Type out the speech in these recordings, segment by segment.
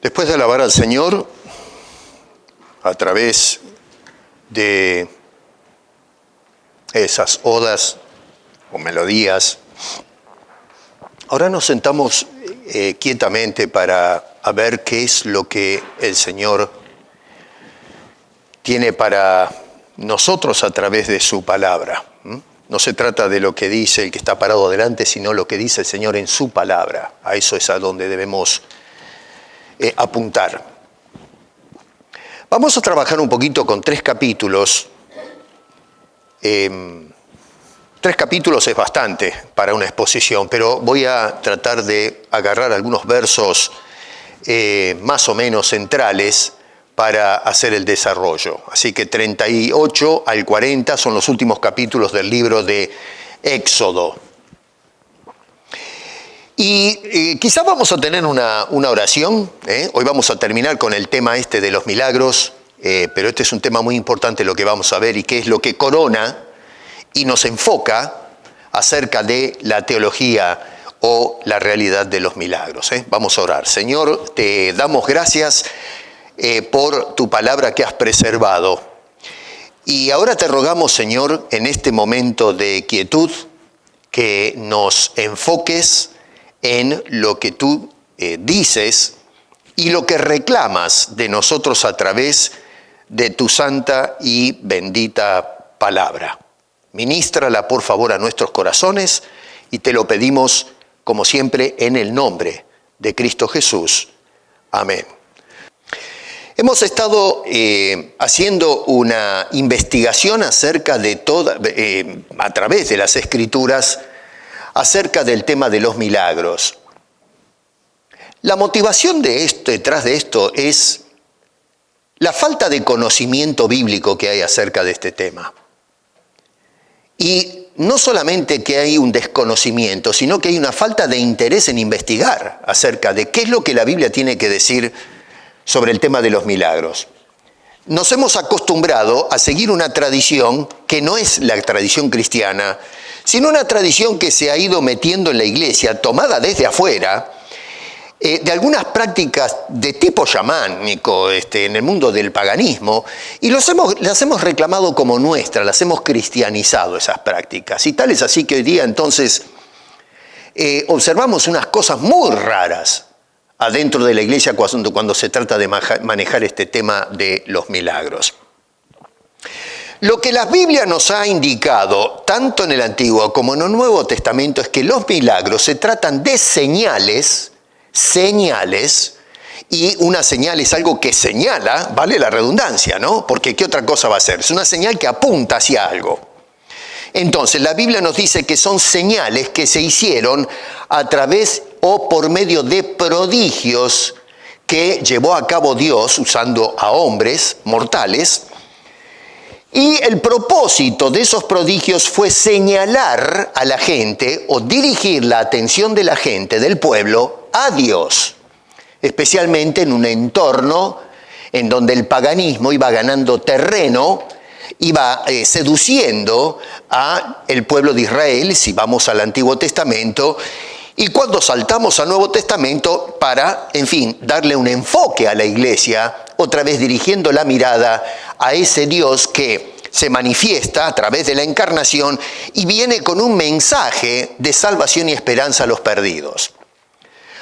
Después de alabar al Señor a través de esas odas o melodías, ahora nos sentamos quietamente para ver qué es lo que el Señor tiene para nosotros a través de su palabra. No se trata de lo que dice el que está parado delante, sino lo que dice el Señor en su palabra. A eso es a donde debemos apuntar. Vamos a trabajar un poquito con 3 capítulos. 3 capítulos es bastante para una exposición, pero voy a tratar de agarrar algunos versos más o menos centrales para hacer el desarrollo. Así que 38 al 40 son los últimos capítulos del libro de Éxodo. Y quizás vamos a tener una oración. Hoy vamos a terminar con el tema de los milagros, pero este es un tema muy importante lo que vamos a ver y que es lo que corona y nos enfoca acerca de la teología o la realidad de los milagros. Vamos a orar. Señor, te damos gracias por tu palabra que has preservado. Y ahora te rogamos, Señor, en este momento de quietud, que nos enfoques en lo que tú dices y lo que reclamas de nosotros a través de tu santa y bendita palabra. Ministrala, por favor, a nuestros corazones y te lo pedimos, como siempre, en el nombre de Cristo Jesús. Amén. Hemos estado haciendo una investigación acerca de a través de las Escrituras, acerca del tema de los milagros. La motivación detrás de esto es la falta de conocimiento bíblico que hay acerca de este tema. Y no solamente que hay un desconocimiento, sino que hay una falta de interés en investigar acerca de qué es lo que la Biblia tiene que decir sobre el tema de los milagros. Nos hemos acostumbrado a seguir una tradición que no es la tradición cristiana, sino una tradición que se ha ido metiendo en la iglesia, tomada desde afuera, de algunas prácticas de tipo chamánico en el mundo del paganismo, y las hemos reclamado como nuestras, las hemos cristianizado esas prácticas. Y tal es así que hoy día entonces observamos unas cosas muy raras adentro de la iglesia cuando se trata de manejar este tema de los milagros. Lo que la Biblia nos ha indicado, tanto en el Antiguo como en el Nuevo Testamento, es que los milagros se tratan de señales, y una señal es algo que señala, vale la redundancia, ¿no? Porque ¿qué otra cosa va a ser? Es una señal que apunta hacia algo. Entonces, la Biblia nos dice que son señales que se hicieron a través o por medio de prodigios que llevó a cabo Dios usando a hombres mortales. Y el propósito de esos prodigios fue señalar a la gente o dirigir la atención de la gente, del pueblo, a Dios, especialmente en un entorno en donde el paganismo iba ganando terreno, iba seduciendo a el pueblo de Israel, si vamos al Antiguo Testamento, y cuando saltamos al Nuevo Testamento para, darle un enfoque a la iglesia, otra vez dirigiendo la mirada a ese Dios que se manifiesta a través de la encarnación y viene con un mensaje de salvación y esperanza a los perdidos.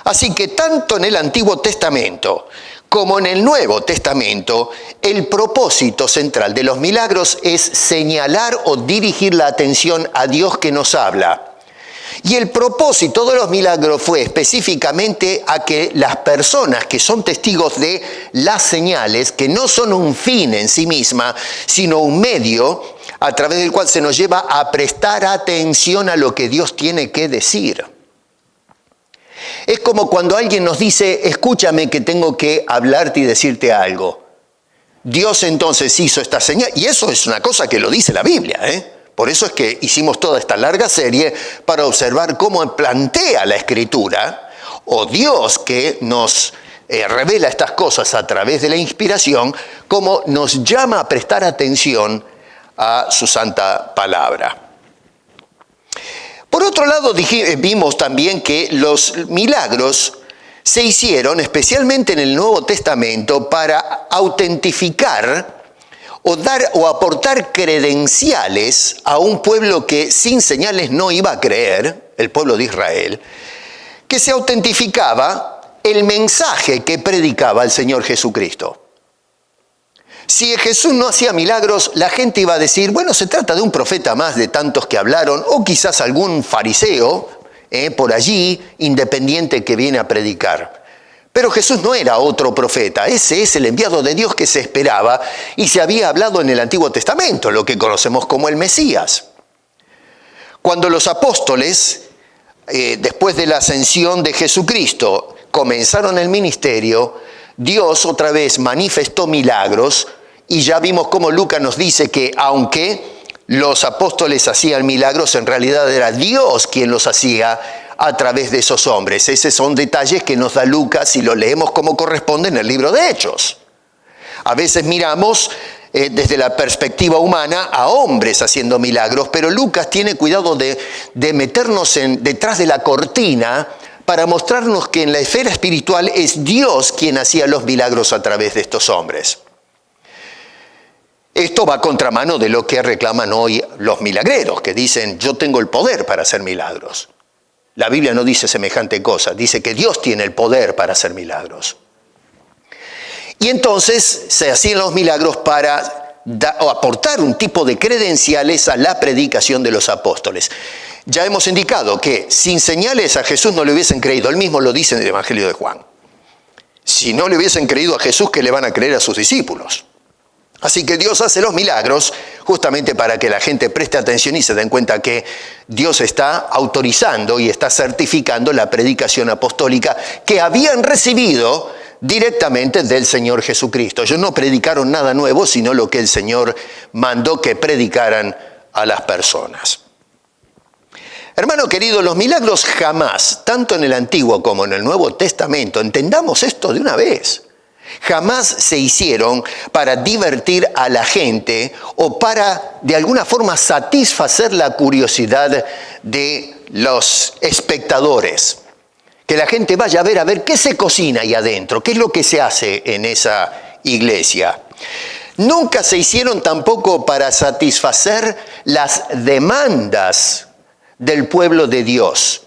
Así que tanto en el Antiguo Testamento como en el Nuevo Testamento, el propósito central de los milagros es señalar o dirigir la atención a Dios que nos habla. Y el propósito de los milagros fue específicamente a que las personas que son testigos de las señales, que no son un fin en sí misma, sino un medio a través del cual se nos lleva a prestar atención a lo que Dios tiene que decir. Es como cuando alguien nos dice, escúchame que tengo que hablarte y decirte algo. Dios entonces hizo esta señal, y eso es una cosa que lo dice la Biblia, Por eso es que hicimos toda esta larga serie para observar cómo plantea la Escritura, o Dios que nos revela estas cosas a través de la inspiración, cómo nos llama a prestar atención a su santa palabra. Por otro lado, vimos también que los milagros se hicieron, especialmente en el Nuevo Testamento, para autentificar o aportar credenciales a un pueblo que sin señales no iba a creer, el pueblo de Israel, que se autentificaba el mensaje que predicaba el Señor Jesucristo. Si Jesús no hacía milagros, la gente iba a decir, bueno, se trata de un profeta más de tantos que hablaron, o quizás algún fariseo por allí, independiente, que viene a predicar. Pero Jesús no era otro profeta, ese es el enviado de Dios que se esperaba y se había hablado en el Antiguo Testamento, lo que conocemos como el Mesías. Cuando los apóstoles, después de la ascensión de Jesucristo, comenzaron el ministerio, Dios otra vez manifestó milagros y ya vimos cómo Lucas nos dice que aunque los apóstoles hacían milagros, en realidad era Dios quien los hacía a través de esos hombres. Esos son detalles que nos da Lucas y lo leemos como corresponde en el libro de Hechos. A veces miramos desde la perspectiva humana a hombres haciendo milagros, pero Lucas tiene cuidado de meternos detrás de la cortina para mostrarnos que en la esfera espiritual es Dios quien hacía los milagros a través de estos hombres. Esto va a contramano de lo que reclaman hoy los milagreros, que dicen, yo tengo el poder para hacer milagros. La Biblia no dice semejante cosa, dice que Dios tiene el poder para hacer milagros. Y entonces se hacían los milagros para aportar un tipo de credenciales a la predicación de los apóstoles. Ya hemos indicado que sin señales a Jesús no le hubiesen creído. Él mismo lo dice en el Evangelio de Juan. Si no le hubiesen creído a Jesús, ¿qué le van a creer a sus discípulos? Así que Dios hace los milagros justamente para que la gente preste atención y se den cuenta que Dios está autorizando y está certificando la predicación apostólica que habían recibido directamente del Señor Jesucristo. Ellos no predicaron nada nuevo, sino lo que el Señor mandó que predicaran a las personas. Hermano querido, los milagros jamás, tanto en el Antiguo como en el Nuevo Testamento, entendamos esto de una vez, jamás se hicieron para divertir a la gente o para, de alguna forma, satisfacer la curiosidad de los espectadores. Que la gente vaya a ver qué se cocina ahí adentro, qué es lo que se hace en esa iglesia. Nunca se hicieron tampoco para satisfacer las demandas del pueblo de Dios.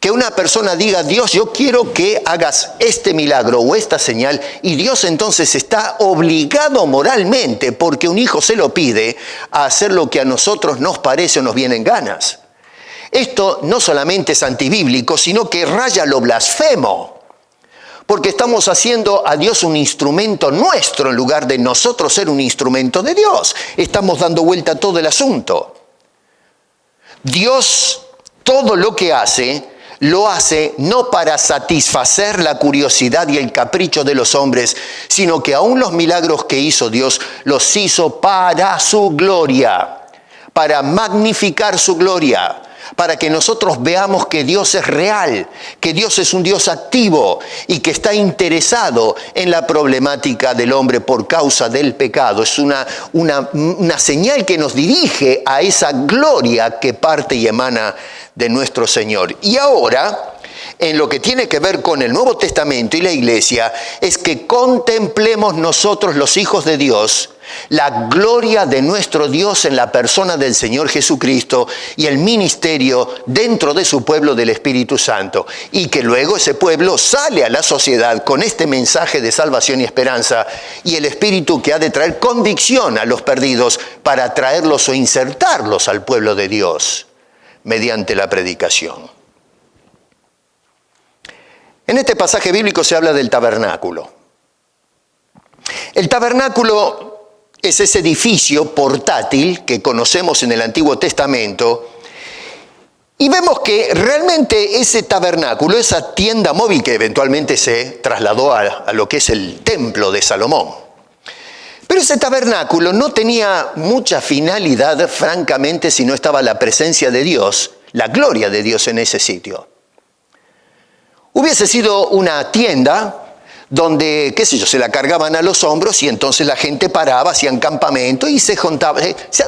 Que una persona diga, Dios, yo quiero que hagas este milagro o esta señal, y Dios entonces está obligado moralmente, porque un hijo se lo pide, a hacer lo que a nosotros nos parece o nos viene en ganas. Esto no solamente es antibíblico, sino que raya lo blasfemo, porque estamos haciendo a Dios un instrumento nuestro en lugar de nosotros ser un instrumento de Dios. Estamos dando vuelta a todo el asunto. Dios, todo lo que hace, lo hace no para satisfacer la curiosidad y el capricho de los hombres, sino que aún los milagros que hizo Dios los hizo para su gloria, para magnificar su gloria, para que nosotros veamos que Dios es real, que Dios es un Dios activo y que está interesado en la problemática del hombre por causa del pecado. Es una señal que nos dirige a esa gloria que parte y emana de nuestro Señor. Y ahora, en lo que tiene que ver con el Nuevo Testamento y la Iglesia, es que contemplemos nosotros, los hijos de Dios, la gloria de nuestro Dios en la persona del Señor Jesucristo y el ministerio dentro de su pueblo del Espíritu Santo. Y que luego ese pueblo sale a la sociedad con este mensaje de salvación y esperanza y el Espíritu que ha de traer convicción a los perdidos para traerlos o insertarlos al pueblo de Dios mediante la predicación. En este pasaje bíblico se habla del tabernáculo. El tabernáculo es ese edificio portátil que conocemos en el Antiguo Testamento. Y vemos que realmente ese tabernáculo, esa tienda móvil que eventualmente se trasladó a lo que es el templo de Salomón. Pero ese tabernáculo no tenía mucha finalidad, francamente, si no estaba la presencia de Dios, la gloria de Dios en ese sitio. Hubiese sido una tienda donde, qué sé yo, se la cargaban a los hombros y entonces la gente paraba, hacían campamento y se juntaba.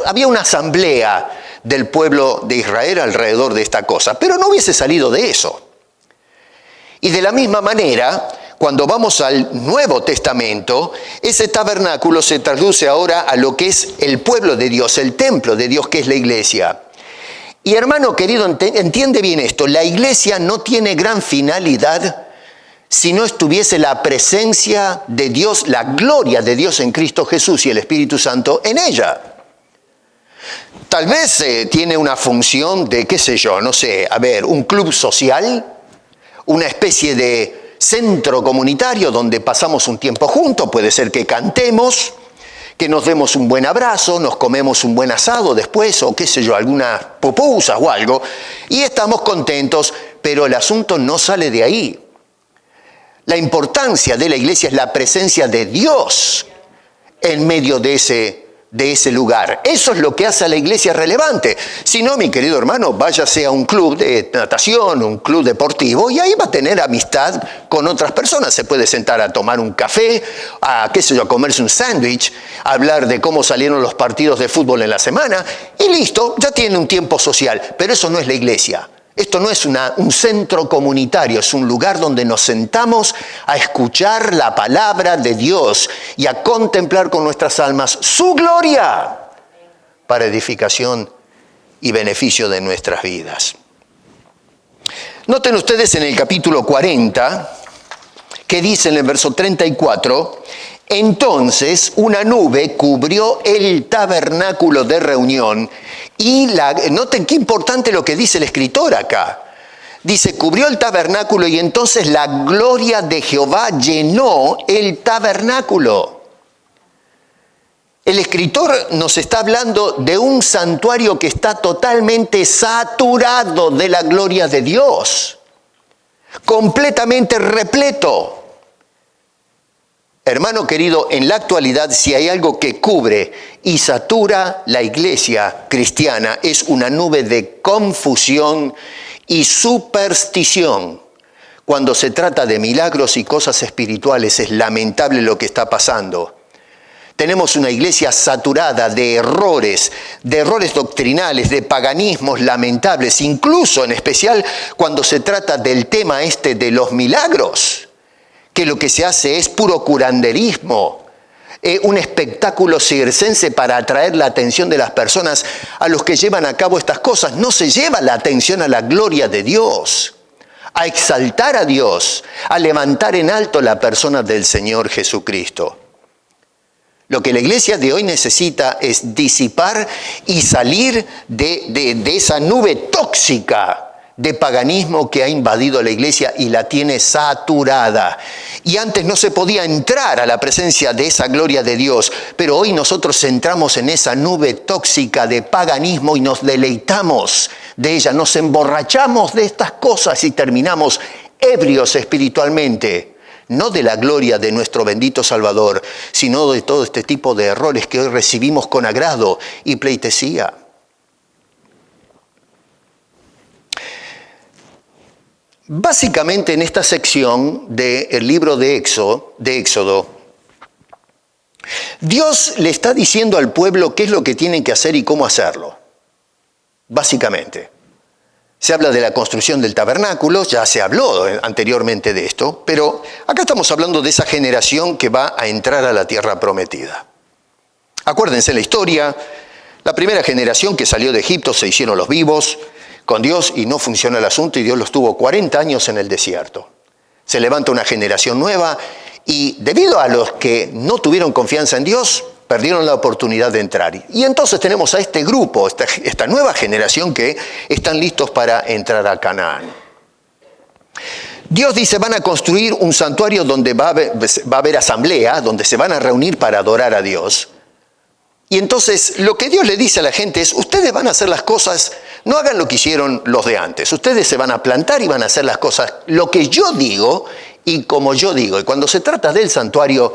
Había una asamblea del pueblo de Israel alrededor de esta cosa, pero no hubiese salido de eso. Y de la misma manera, cuando vamos al Nuevo Testamento, ese tabernáculo se traduce ahora a lo que es el pueblo de Dios, el templo de Dios que es la iglesia. Y hermano querido, entiende bien esto, la iglesia no tiene gran finalidad si no estuviese la presencia de Dios, la gloria de Dios en Cristo Jesús y el Espíritu Santo en ella. Tal vez tiene una función de, qué sé yo, no sé, un club social, una especie de centro comunitario donde pasamos un tiempo juntos, puede ser que cantemos, que nos demos un buen abrazo, nos comemos un buen asado después, o qué sé yo, algunas pupusas o algo, y estamos contentos, pero el asunto no sale de ahí. La importancia de la iglesia es la presencia de Dios en medio de ese lugar. Eso es lo que hace a la iglesia relevante. Si no, mi querido hermano, váyase a un club de natación, un club deportivo, y ahí va a tener amistad con otras personas. Se puede sentar a tomar un café, a comerse un sándwich, a hablar de cómo salieron los partidos de fútbol en la semana, y listo, ya tiene un tiempo social. Pero eso no es la iglesia. Esto no es un centro comunitario, es un lugar donde nos sentamos a escuchar la palabra de Dios y a contemplar con nuestras almas su gloria para edificación y beneficio de nuestras vidas. Noten ustedes en el capítulo 40, que dice en el verso 34, entonces una nube cubrió el tabernáculo de reunión y noten qué importante lo que dice el escritor acá. Dice, cubrió el tabernáculo y entonces la gloria de Jehová llenó el tabernáculo. El escritor nos está hablando de un santuario que está totalmente saturado de la gloria de Dios, completamente repleto. Hermano querido, en la actualidad, si hay algo que cubre y satura la iglesia cristiana, es una nube de confusión y superstición. Cuando se trata de milagros y cosas espirituales, es lamentable lo que está pasando. Tenemos una iglesia saturada de errores doctrinales, de paganismos lamentables, incluso en especial cuando se trata del tema de los milagros, que lo que se hace es puro curanderismo, un espectáculo circense para atraer la atención de las personas a los que llevan a cabo estas cosas. No se lleva la atención a la gloria de Dios, a exaltar a Dios, a levantar en alto la persona del Señor Jesucristo. Lo que la iglesia de hoy necesita es disipar y salir de esa nube tóxica de paganismo que ha invadido la iglesia y la tiene saturada. Y antes no se podía entrar a la presencia de esa gloria de Dios, pero hoy nosotros entramos en esa nube tóxica de paganismo y nos deleitamos de ella, nos emborrachamos de estas cosas y terminamos ebrios espiritualmente, no de la gloria de nuestro bendito Salvador, sino de todo este tipo de errores que hoy recibimos con agrado y pleitesía. Básicamente en esta sección del libro de Éxodo, Dios le está diciendo al pueblo qué es lo que tienen que hacer y cómo hacerlo. Básicamente. Se habla de la construcción del tabernáculo, ya se habló anteriormente de esto, pero acá estamos hablando de esa generación que va a entrar a la tierra prometida. Acuérdense la historia, la primera generación que salió de Egipto se hicieron los vivos con Dios y no funciona el asunto y Dios los tuvo 40 años en el desierto. Se levanta una generación nueva y debido a los que no tuvieron confianza en Dios, perdieron la oportunidad de entrar. Y entonces tenemos a este grupo, esta nueva generación que están listos para entrar a Canaán. Dios dice, van a construir un santuario donde va a haber asamblea, donde se van a reunir para adorar a Dios. Y entonces lo que Dios le dice a la gente es, ustedes van a hacer las cosas, no hagan lo que hicieron los de antes. Ustedes se van a plantar y van a hacer las cosas, lo que yo digo y como yo digo. Y cuando se trata del santuario,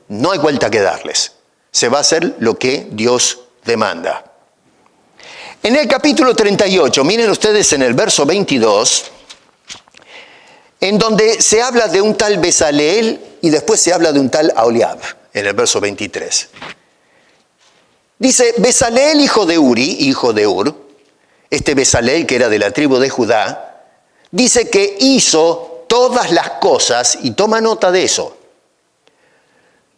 no hay vuelta que darles. Se va a hacer lo que Dios demanda. En el capítulo 38, miren ustedes en el verso 22, en donde se habla de un tal Bezaleel y después se habla de un tal Aholiab, en el verso 23. Dice, Bezaleel, hijo de Uri, hijo de Ur, este Bezaleel que era de la tribu de Judá, dice que hizo todas las cosas, y toma nota de eso.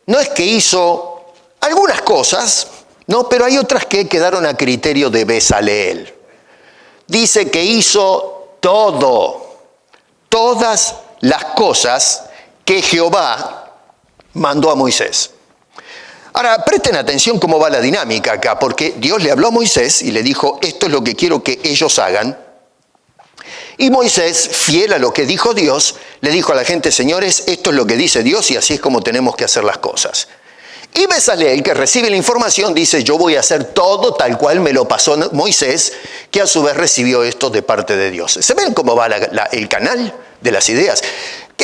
No es que hizo algunas cosas, no, pero hay otras que quedaron a criterio de Bezaleel. Dice que hizo todas las cosas que Jehová mandó a Moisés. Ahora, presten atención cómo va la dinámica acá, porque Dios le habló a Moisés y le dijo, esto es lo que quiero que ellos hagan. Y Moisés, fiel a lo que dijo Dios, le dijo a la gente, señores, esto es lo que dice Dios y así es como tenemos que hacer las cosas. Y Bezaleel, que recibe la información, dice, yo voy a hacer todo tal cual me lo pasó Moisés, que a su vez recibió esto de parte de Dios. ¿Se ven cómo va el canal de las ideas?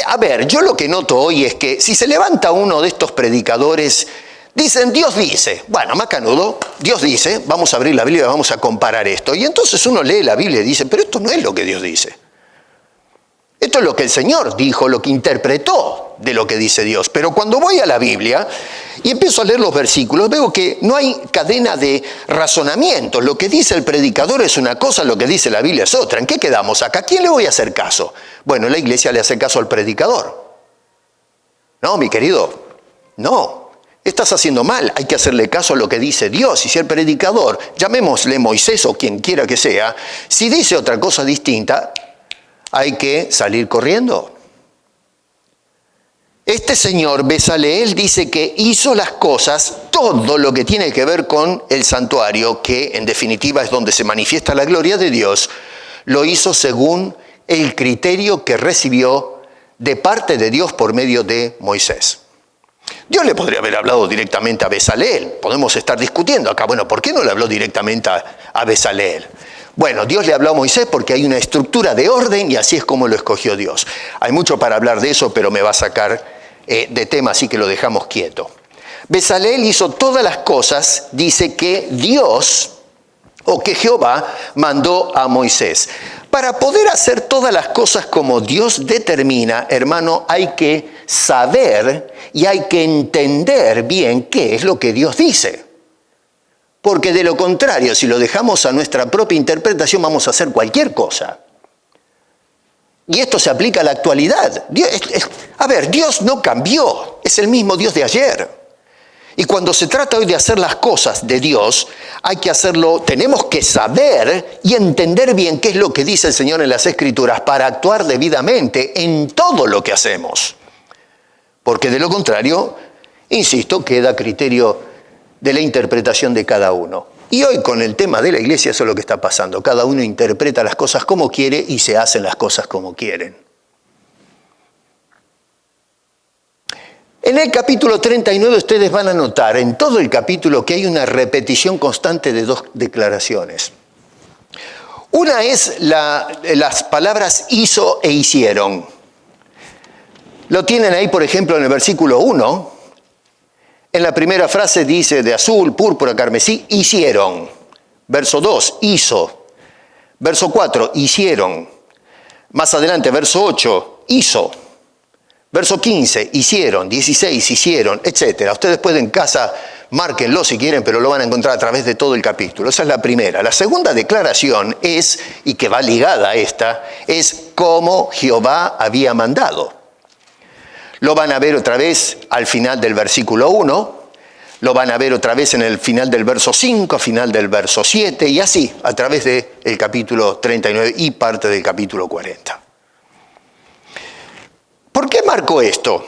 A ver, yo lo que noto hoy es que si se levanta uno de estos predicadores, dicen, Dios dice, bueno, macanudo, Dios dice, vamos a abrir la Biblia y vamos a comparar esto. Y entonces uno lee la Biblia y dice, pero esto no es lo que Dios dice. Esto es lo que el Señor dijo, lo que interpretó de lo que dice Dios. Pero cuando voy a la Biblia y empiezo a leer los versículos, veo que no hay cadena de razonamiento. Lo que dice el predicador es una cosa, lo que dice la Biblia es otra. ¿En qué quedamos acá? ¿A quién le voy a hacer caso? Bueno, la iglesia le hace caso al predicador. No, mi querido, no. Estás haciendo mal, hay que hacerle caso a lo que dice Dios. Y si el predicador, llamémosle Moisés o quien quiera que sea, si dice otra cosa distinta, hay que salir corriendo. Este señor Bezaleel dice que hizo las cosas, todo lo que tiene que ver con el santuario, que en definitiva es donde se manifiesta la gloria de Dios, lo hizo según el criterio que recibió de parte de Dios por medio de Moisés. Dios le podría haber hablado directamente a Bezaleel. Podemos estar discutiendo acá, bueno, ¿por qué no le habló directamente a Bezaleel? Bueno, Dios le habló a Moisés porque hay una estructura de orden y así es como lo escogió Dios. Hay mucho para hablar de eso, pero me va a sacar de tema, así que lo dejamos quieto. Bezaleel hizo todas las cosas, dice que Dios o que Jehová mandó a Moisés. Para poder hacer todas las cosas como Dios determina, hermano, hay que saber y hay que entender bien qué es lo que Dios dice. Porque de lo contrario, si lo dejamos a nuestra propia interpretación, vamos a hacer cualquier cosa. Y esto se aplica a la actualidad. Dios no cambió, es el mismo Dios de ayer. Y cuando se trata hoy de hacer las cosas de Dios, hay que hacerlo, tenemos que saber y entender bien qué es lo que dice el Señor en las Escrituras para actuar debidamente en todo lo que hacemos. Porque de lo contrario, insisto, queda a criterio de la interpretación de cada uno. Y hoy con el tema de la iglesia eso es lo que está pasando. Cada uno interpreta las cosas como quiere y se hacen las cosas como quieren. En el capítulo 39 ustedes van a notar en todo el capítulo que hay una repetición constante de dos declaraciones. Una es las palabras hizo e hicieron. Lo tienen ahí, por ejemplo, en el versículo 1. En la primera frase dice de azul, púrpura, carmesí, hicieron. Verso 2, hizo. Verso 4, hicieron. Más adelante, verso 8, hizo. Verso 15, hicieron. 16, hicieron, etc. Ustedes pueden en casa, márquenlo si quieren, pero lo van a encontrar a través de todo el capítulo. Esa es la primera. La segunda declaración es, y que va ligada a esta, es como Jehová había mandado. Lo van a ver otra vez al final del versículo 1, lo van a ver otra vez en el final del verso 5, final del verso 7, y así, a través del capítulo 39 y parte del capítulo 40. ¿Por qué marco esto?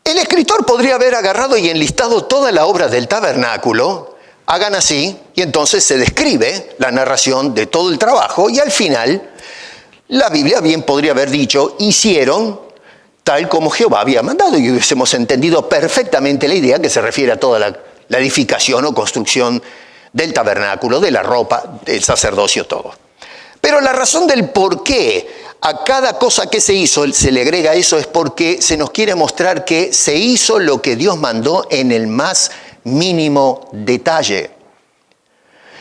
El escritor podría haber agarrado y enlistado toda la obra del tabernáculo, hagan así, y entonces se describe la narración de todo el trabajo, y al final, la Biblia bien podría haber dicho, hicieron tal como Jehová había mandado, y hubiésemos entendido perfectamente la idea que se refiere a toda la edificación o construcción del tabernáculo, de la ropa, del sacerdocio, todo. Pero la razón del por qué a cada cosa que se hizo se le agrega eso es porque se nos quiere mostrar que se hizo lo que Dios mandó en el más mínimo detalle.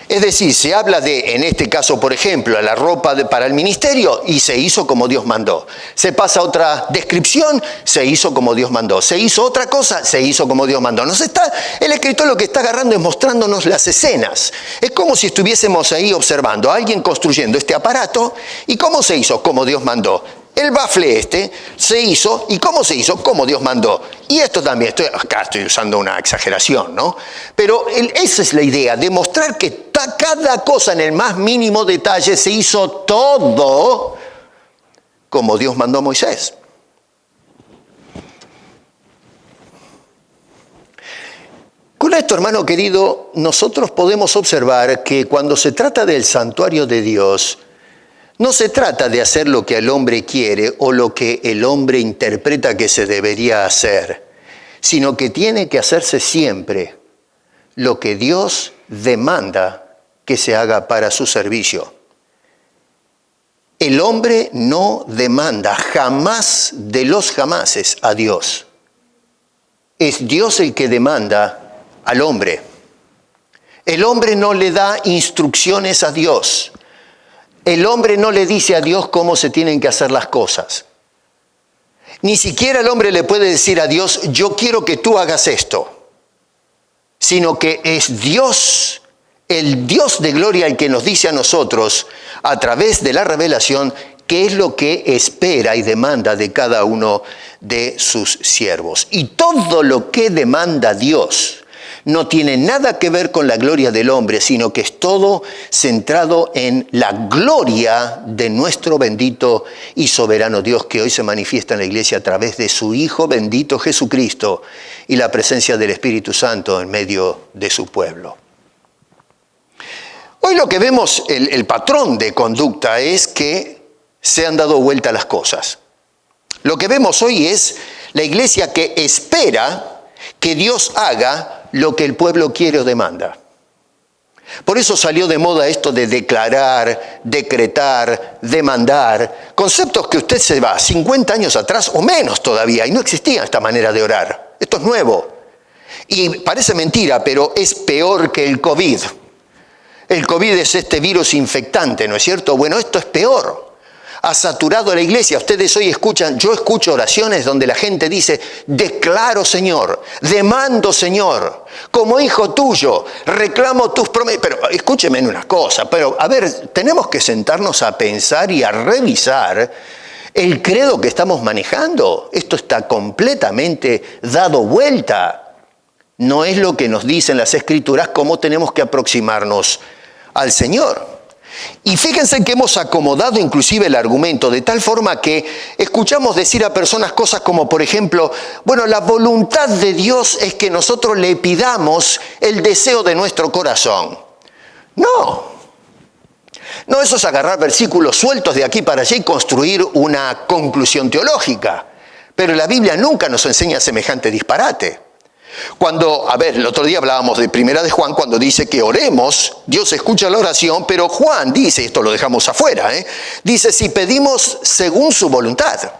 Es decir, se habla de, en este caso, por ejemplo, la ropa para el ministerio y se hizo como Dios mandó. Se pasa a otra descripción, se hizo como Dios mandó. Se hizo otra cosa, se hizo como Dios mandó. El escritor lo que está agarrando es mostrándonos las escenas. Es como si estuviésemos ahí observando a alguien construyendo este aparato y cómo se hizo, como Dios mandó. El bafle se hizo, ¿y cómo se hizo? Como Dios mandó. Y esto también, acá estoy usando una exageración, ¿no? Pero esa es la idea, demostrar que cada cosa en el más mínimo detalle se hizo todo como Dios mandó a Moisés. Con esto, hermano querido, nosotros podemos observar que cuando se trata del santuario de Dios, no se trata de hacer lo que el hombre quiere o lo que el hombre interpreta que se debería hacer, sino que tiene que hacerse siempre lo que Dios demanda que se haga para su servicio. El hombre no demanda jamás de los jamases a Dios. Es Dios el que demanda al hombre. El hombre no le da instrucciones a Dios. El hombre no le dice a Dios cómo se tienen que hacer las cosas. Ni siquiera el hombre le puede decir a Dios, yo quiero que tú hagas esto. Sino que es Dios, el Dios de gloria, el que nos dice a nosotros, a través de la revelación, qué es lo que espera y demanda de cada uno de sus siervos. Y todo lo que demanda Dios no tiene nada que ver con la gloria del hombre, sino que es todo centrado en la gloria de nuestro bendito y soberano Dios, que hoy se manifiesta en la iglesia a través de su Hijo bendito Jesucristo y la presencia del Espíritu Santo en medio de su pueblo. Hoy lo que vemos, el patrón de conducta es que se han dado vuelta las cosas. Lo que vemos hoy es la iglesia que espera que Dios haga lo que el pueblo quiere o demanda. Por eso salió de moda esto de declarar, decretar, demandar, conceptos que usted se va 50 años atrás o menos todavía, y no existía esta manera de orar. Esto es nuevo. Y parece mentira, pero es peor que el COVID. El COVID es este virus infectante, ¿no es cierto? Bueno, esto es peor. Ha saturado la iglesia. Ustedes hoy escuchan, yo escucho oraciones donde la gente dice, declaro Señor, demando Señor, como hijo tuyo, reclamo tus promesas. Pero escúcheme una cosa, pero a ver, tenemos que sentarnos a pensar y a revisar el credo que estamos manejando. Esto está completamente dado vuelta. No es lo que nos dicen las Escrituras cómo tenemos que aproximarnos al Señor. Y fíjense que hemos acomodado inclusive el argumento de tal forma que escuchamos decir a personas cosas como, por ejemplo, bueno, la voluntad de Dios es que nosotros le pidamos el deseo de nuestro corazón. No, eso es agarrar versículos sueltos de aquí para allá y construir una conclusión teológica. Pero la Biblia nunca nos enseña semejante disparate. El otro día hablábamos de Primera de Juan, cuando dice que oremos, Dios escucha la oración, pero Juan dice, esto lo dejamos afuera, dice, si pedimos según su voluntad.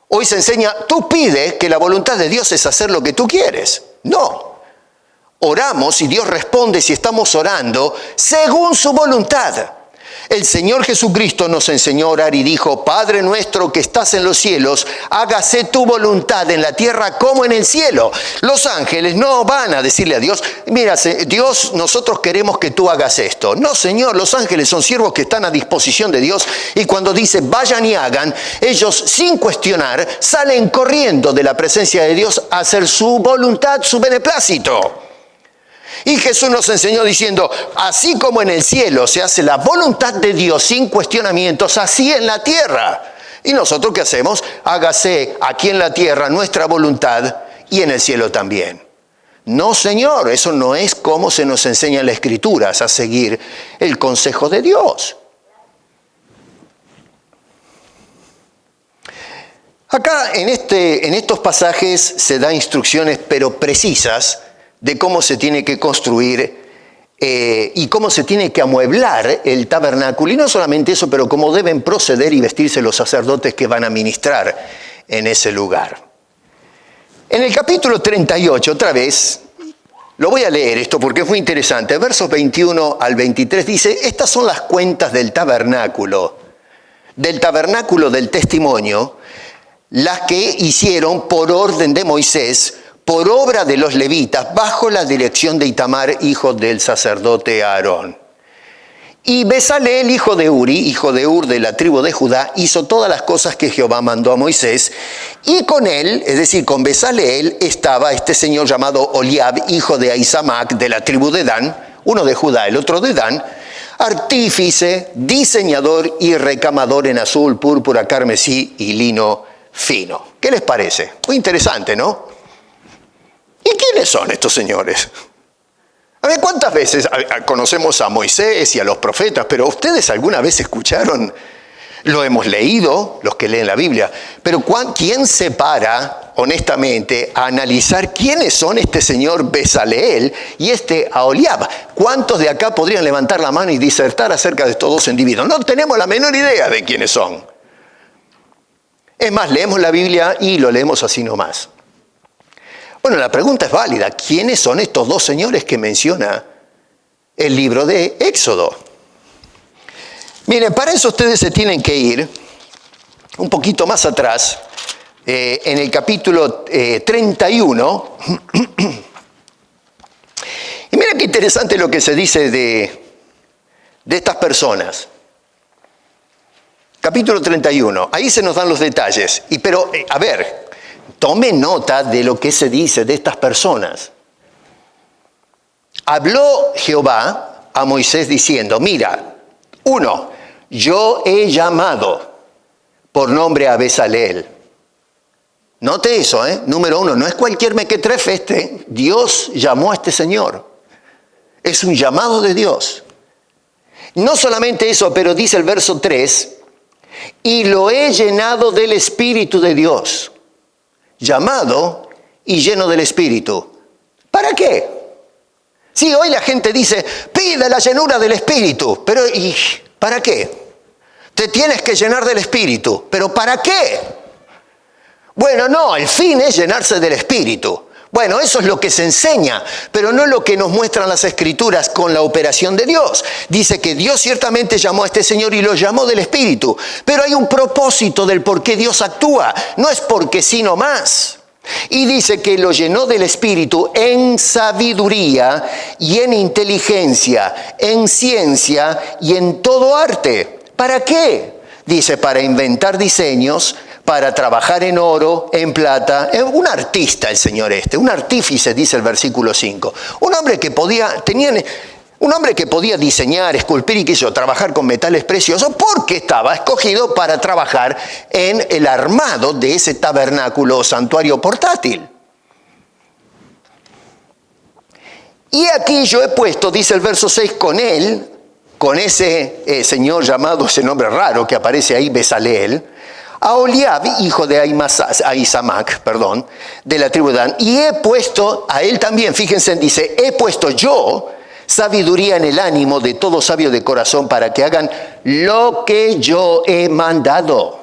Hoy se enseña, tú pides que la voluntad de Dios es hacer lo que tú quieres. No, oramos y Dios responde si estamos orando según su voluntad. El Señor Jesucristo nos enseñó a orar y dijo, Padre nuestro que estás en los cielos, hágase tu voluntad en la tierra como en el cielo. Los ángeles no van a decirle a Dios, mira, Dios, nosotros queremos que tú hagas esto. No, Señor, los ángeles son siervos que están a disposición de Dios y cuando dice vayan y hagan, ellos sin cuestionar salen corriendo de la presencia de Dios a hacer su voluntad, su beneplácito. Y Jesús nos enseñó diciendo, así como en el cielo se hace la voluntad de Dios sin cuestionamientos, así en la tierra. ¿Y nosotros qué hacemos? Hágase aquí en la tierra nuestra voluntad y en el cielo también. No, Señor, eso no es como se nos enseña en las Escrituras a seguir el consejo de Dios. Acá en estos pasajes se da instrucciones, pero precisas, de cómo se tiene que construir y cómo se tiene que amueblar el tabernáculo. Y no solamente eso, pero cómo deben proceder y vestirse los sacerdotes que van a ministrar en ese lugar. En el capítulo 38, otra vez, lo voy a leer esto porque es muy interesante. Versos 21 al 23 dice, estas son las cuentas del tabernáculo del testimonio, las que hicieron por orden de Moisés, por obra de los levitas, bajo la dirección de Itamar, hijo del sacerdote Aarón. Y Besaleel, hijo de Ur de la tribu de Judá, hizo todas las cosas que Jehová mandó a Moisés. Y con él, es decir, con Besaleel, estaba este señor llamado Oliab, hijo de Ahisamac, de la tribu de Dan, uno de Judá, el otro de Dan, artífice, diseñador y recamador en azul, púrpura, carmesí y lino fino. ¿Qué les parece? Muy interesante, ¿no? ¿Y quiénes son estos señores? A ver, ¿cuántas veces conocemos a Moisés y a los profetas? Pero ¿ustedes alguna vez escucharon? Lo hemos leído, los que leen la Biblia. Pero ¿quién se para, honestamente, a analizar quiénes son este señor Besaleel y este Aholiab? ¿Cuántos de acá podrían levantar la mano y disertar acerca de estos dos individuos? No tenemos la menor idea de quiénes son. Es más, leemos la Biblia y lo leemos así nomás. Bueno, la pregunta es válida. ¿Quiénes son estos dos señores que menciona el libro de Éxodo? Miren, para eso ustedes se tienen que ir un poquito más atrás, en el capítulo 31. Y miren qué interesante lo que se dice de estas personas. Capítulo 31, ahí se nos dan los detalles. Pero, a ver, tome nota de lo que se dice de estas personas. Habló Jehová a Moisés diciendo, mira, 1, yo he llamado por nombre a Besaleel. Note eso, Número 1, no es cualquier mequetrefe Dios llamó a este señor. Es un llamado de Dios. No solamente eso, pero dice el verso 3, y lo he llenado del Espíritu de Dios. Llamado y lleno del Espíritu. ¿Para qué? Sí, hoy la gente dice, pide la llenura del Espíritu. Pero, ¿y para qué? Te tienes que llenar del Espíritu. ¿Pero para qué? Bueno, no, el fin es llenarse del Espíritu. Bueno, eso es lo que se enseña, pero no es lo que nos muestran las Escrituras con la operación de Dios. Dice que Dios ciertamente llamó a este señor y lo llamó del Espíritu. Pero hay un propósito del por qué Dios actúa. No es porque sí nomás. Y dice que lo llenó del Espíritu en sabiduría y en inteligencia, en ciencia y en todo arte. ¿Para qué? Dice, para inventar diseños, para trabajar en oro, en plata. Un artista el señor un artífice, dice el versículo 5. Un hombre que podía diseñar, esculpir y trabajar con metales preciosos porque estaba escogido para trabajar en el armado de ese tabernáculo o santuario portátil. Y aquí yo he puesto, dice el verso 6, con él, con ese señor llamado, ese nombre raro que aparece ahí, Besaleel, a Oliab, hijo de Ahisamac, de la tribu de Dan, y he puesto a él también, fíjense, dice, he puesto yo sabiduría en el ánimo de todo sabio de corazón para que hagan lo que yo he mandado.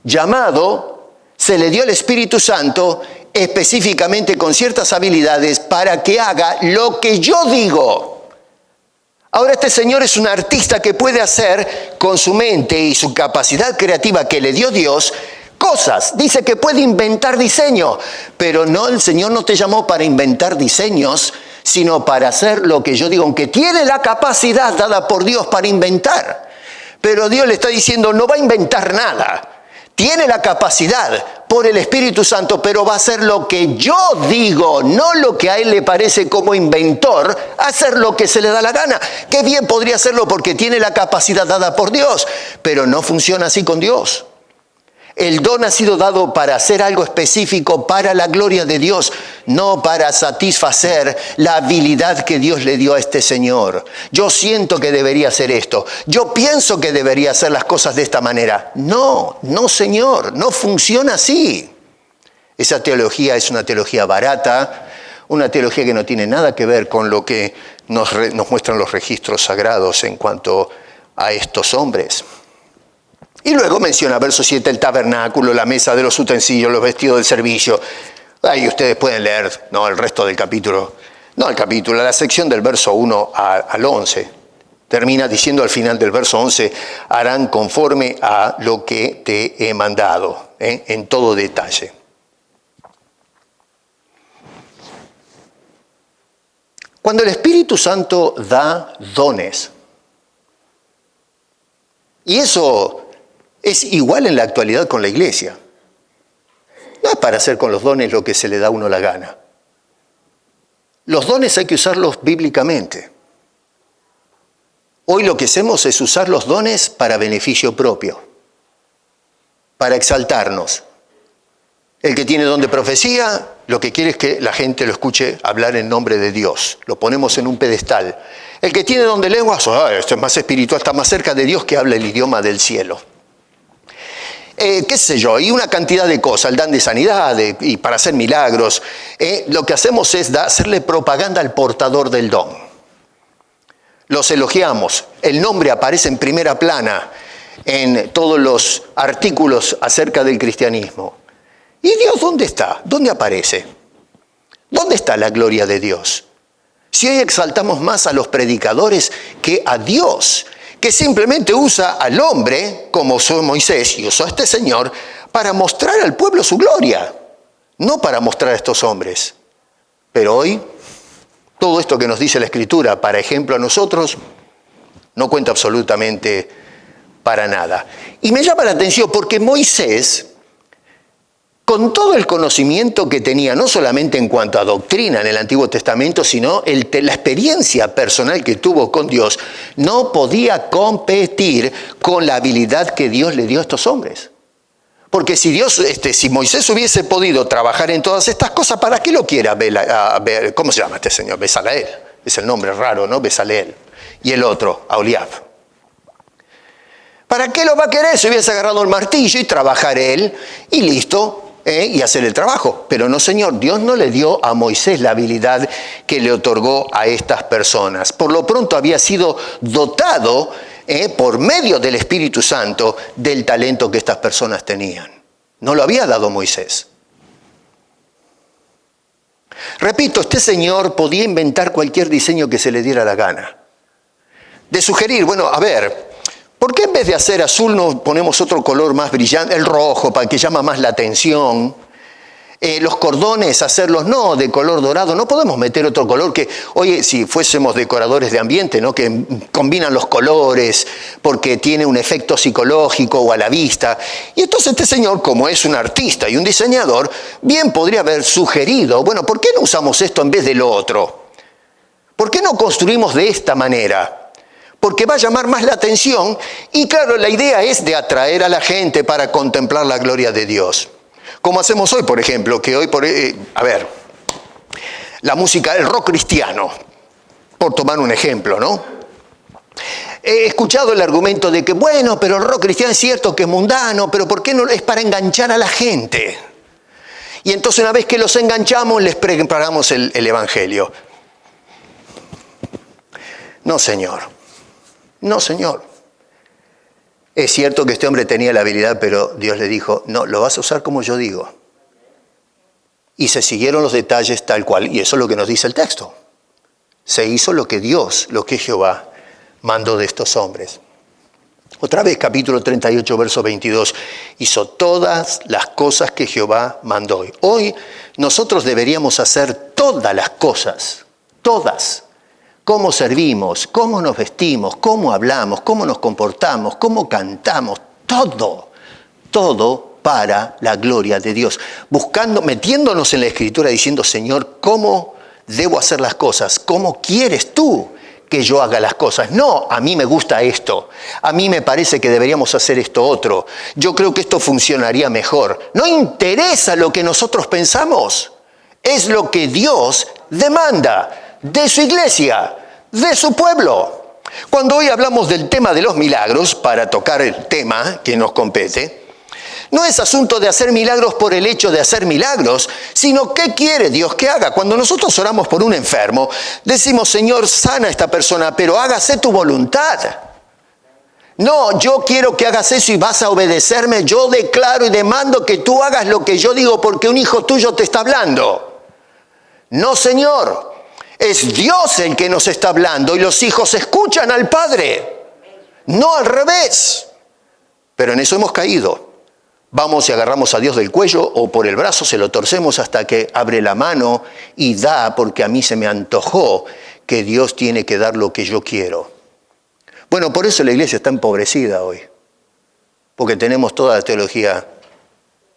Llamado, se le dio el Espíritu Santo específicamente con ciertas habilidades para que haga lo que yo digo. Ahora este señor es un artista que puede hacer con su mente y su capacidad creativa que le dio Dios cosas. Dice que puede inventar diseño, pero no, el Señor no te llamó para inventar diseños, sino para hacer lo que yo digo, aunque tiene la capacidad dada por Dios para inventar. Pero Dios le está diciendo, no va a inventar nada. Tiene la capacidad por el Espíritu Santo, pero va a hacer lo que yo digo, no lo que a él le parece como inventor, hacer lo que se le da la gana. Qué bien podría hacerlo porque tiene la capacidad dada por Dios, pero no funciona así con Dios. El don ha sido dado para hacer algo específico para la gloria de Dios, no para satisfacer la habilidad que Dios le dio a este señor. Yo siento que debería hacer esto. Yo pienso que debería hacer las cosas de esta manera. No, señor, no funciona así. Esa teología es una teología barata, Una teología que no tiene nada que ver con lo que nos muestran los registros sagrados en cuanto a estos hombres. Y luego menciona, verso 7, el tabernáculo, la mesa de los utensilios, los vestidos del servicio. Ahí ustedes pueden leer, ¿no?, el resto del capítulo. No el capítulo, la sección del verso 1 al 11. Termina diciendo al final del verso 11, harán conforme a lo que te he mandado, en todo detalle. Cuando el Espíritu Santo da dones, y eso es igual en la actualidad con la iglesia, no es para hacer con los dones lo que se le da a uno la gana. Los dones hay que usarlos bíblicamente. Hoy lo que hacemos es usar los dones para beneficio propio, para exaltarnos. El que tiene don de profecía, lo que quiere es que la gente lo escuche hablar en nombre de Dios. Lo ponemos en un pedestal. El que tiene don de lenguas, esto es más espiritual, está más cerca de Dios que habla el idioma del cielo. Qué sé yo, y una cantidad de cosas, el dan de sanidad y para hacer milagros. Lo que hacemos es hacerle propaganda al portador del don. Los elogiamos, el nombre aparece en primera plana en todos los artículos acerca del cristianismo. ¿Y Dios dónde está? ¿Dónde aparece? ¿Dónde está la gloria de Dios? Si hoy exaltamos más a los predicadores que a Dios, que simplemente usa al hombre, como usó Moisés y usó a este señor, para mostrar al pueblo su gloria, no para mostrar a estos hombres. Pero hoy, todo esto que nos dice la Escritura, para ejemplo a nosotros, no cuenta absolutamente para nada. Y me llama la atención porque Moisés, con todo el conocimiento que tenía, no solamente en cuanto a doctrina en el Antiguo Testamento, sino la experiencia personal que tuvo con Dios, no podía competir con la habilidad que Dios le dio a estos hombres. Porque si Moisés hubiese podido trabajar en todas estas cosas, ¿para qué lo quiera ver? ¿Cómo se llama este señor? Bezaleel. Es el nombre raro, ¿no? Bezaleel. Y el otro, Aholiab. ¿Para qué lo va a querer? Si hubiese agarrado el martillo y trabajar él, y listo. Y hacer el trabajo. Pero no, Señor, Dios no le dio a Moisés la habilidad que le otorgó a estas personas. Por lo pronto había sido dotado por medio del Espíritu Santo del talento que estas personas tenían. No lo había dado Moisés. Repito, este señor podía inventar cualquier diseño que se le diera la gana. De sugerir, bueno, a ver, ¿por qué en vez de hacer azul no ponemos otro color más brillante, el rojo, para que llama más la atención? Los cordones, hacerlos no de color dorado, no podemos meter otro color que, oye, si fuésemos decoradores de ambiente, ¿no?, que combinan los colores porque tiene un efecto psicológico o a la vista. Y entonces este señor, como es un artista y un diseñador, bien podría haber sugerido, bueno, ¿por qué no usamos esto en vez de lo otro? ¿Por qué no construimos de esta manera? Porque va a llamar más la atención y claro, la idea es de atraer a la gente para contemplar la gloria de Dios. Como hacemos hoy, por ejemplo, que hoy, la música, el rock cristiano, por tomar un ejemplo, ¿no? He escuchado el argumento de que, bueno, pero el rock cristiano es cierto que es mundano, pero ¿por qué no es para enganchar a la gente? Y entonces una vez que los enganchamos, les preparamos el evangelio. No, señor. No, señor. Es cierto que este hombre tenía la habilidad, pero Dios le dijo, no, lo vas a usar como yo digo. Y se siguieron los detalles tal cual, y eso es lo que nos dice el texto. Se hizo lo que Dios, lo que Jehová mandó de estos hombres. Otra vez, capítulo 38, verso 22, hizo todas las cosas que Jehová mandó. Hoy nosotros deberíamos hacer todas las cosas, todas. Cómo servimos, cómo nos vestimos, cómo hablamos, cómo nos comportamos, cómo cantamos, todo para la gloria de Dios. Metiéndonos en la Escritura diciendo, Señor, ¿cómo debo hacer las cosas? ¿Cómo quieres tú que yo haga las cosas? No, a mí me gusta esto, a mí me parece que deberíamos hacer esto otro, yo creo que esto funcionaría mejor. No interesa lo que nosotros pensamos, es lo que Dios demanda de su iglesia, de su pueblo. Cuando hoy hablamos del tema de los milagros, para tocar el tema que nos compete, No es asunto de hacer milagros por el hecho de hacer milagros, sino qué quiere Dios que haga. Cuando nosotros oramos por un enfermo, decimos, Señor, sana a esta persona, pero hágase tu voluntad. No, yo quiero que hagas eso y vas a obedecerme. Yo declaro y demando que tú hagas lo que yo digo porque un hijo tuyo te está hablando. No, Señor, es Dios el que nos está hablando y los hijos escuchan al Padre, no al revés. Pero en eso hemos caído. Vamos y agarramos a Dios del cuello o por el brazo se lo torcemos hasta que abre la mano y da porque a mí se me antojó que Dios tiene que dar lo que yo quiero. Bueno, por eso la iglesia está empobrecida hoy, porque tenemos toda la teología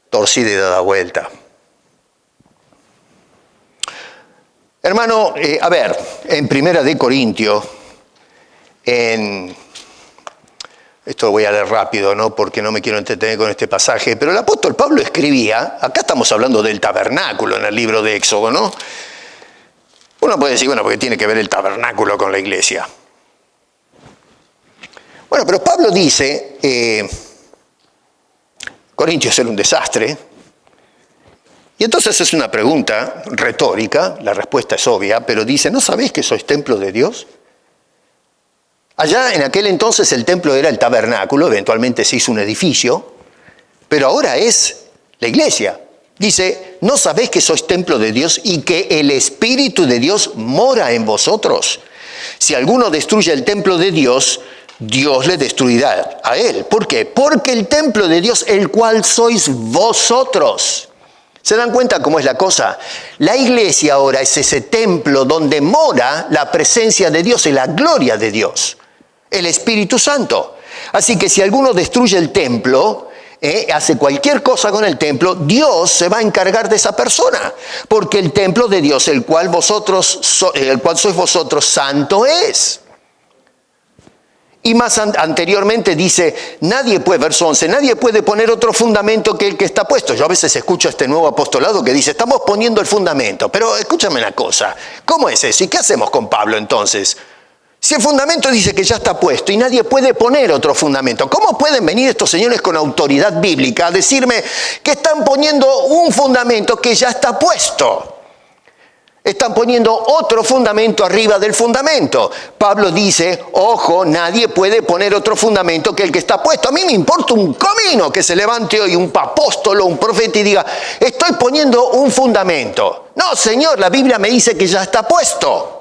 torcida y dada vuelta. Hermano, a ver, en Primera de Corintios, esto lo voy a leer rápido, ¿no? Porque no me quiero entretener con este pasaje, pero el apóstol Pablo escribía, acá estamos hablando del tabernáculo en el libro de Éxodo, ¿no? Uno puede decir, bueno, porque tiene que ver el tabernáculo con la iglesia. Bueno, pero Pablo dice, Corintios era un desastre, y entonces es una pregunta retórica, la respuesta es obvia, pero dice, ¿no sabéis que sois templo de Dios? Allá en aquel entonces el templo era el tabernáculo, eventualmente se hizo un edificio, pero ahora es la iglesia. Dice, ¿no sabéis que sois templo de Dios y que el Espíritu de Dios mora en vosotros? Si alguno destruye el templo de Dios, Dios le destruirá a él. ¿Por qué? Porque el templo de Dios, el cual sois vosotros. ¿Se dan cuenta cómo es la cosa? La iglesia ahora es ese templo donde mora la presencia de Dios y la gloria de Dios, el Espíritu Santo. Así que si alguno destruye el templo, hace cualquier cosa con el templo, Dios se va a encargar de esa persona, porque el templo de Dios, el cual sois vosotros, santo es. Y más anteriormente dice, verso 11, nadie puede poner otro fundamento que el que está puesto. Yo a veces escucho a este nuevo apostolado que dice, estamos poniendo el fundamento. Pero escúchame una cosa, ¿cómo es eso? ¿Y qué hacemos con Pablo entonces? Si el fundamento dice que ya está puesto y nadie puede poner otro fundamento, ¿cómo pueden venir estos señores con autoridad bíblica a decirme que están poniendo un fundamento que ya está puesto? Están poniendo otro fundamento arriba del fundamento. Pablo dice, ojo, nadie puede poner otro fundamento que el que está puesto. A mí me importa un comino que se levante hoy un apóstol o un profeta y diga, estoy poniendo un fundamento. No, Señor, la Biblia me dice que ya está puesto.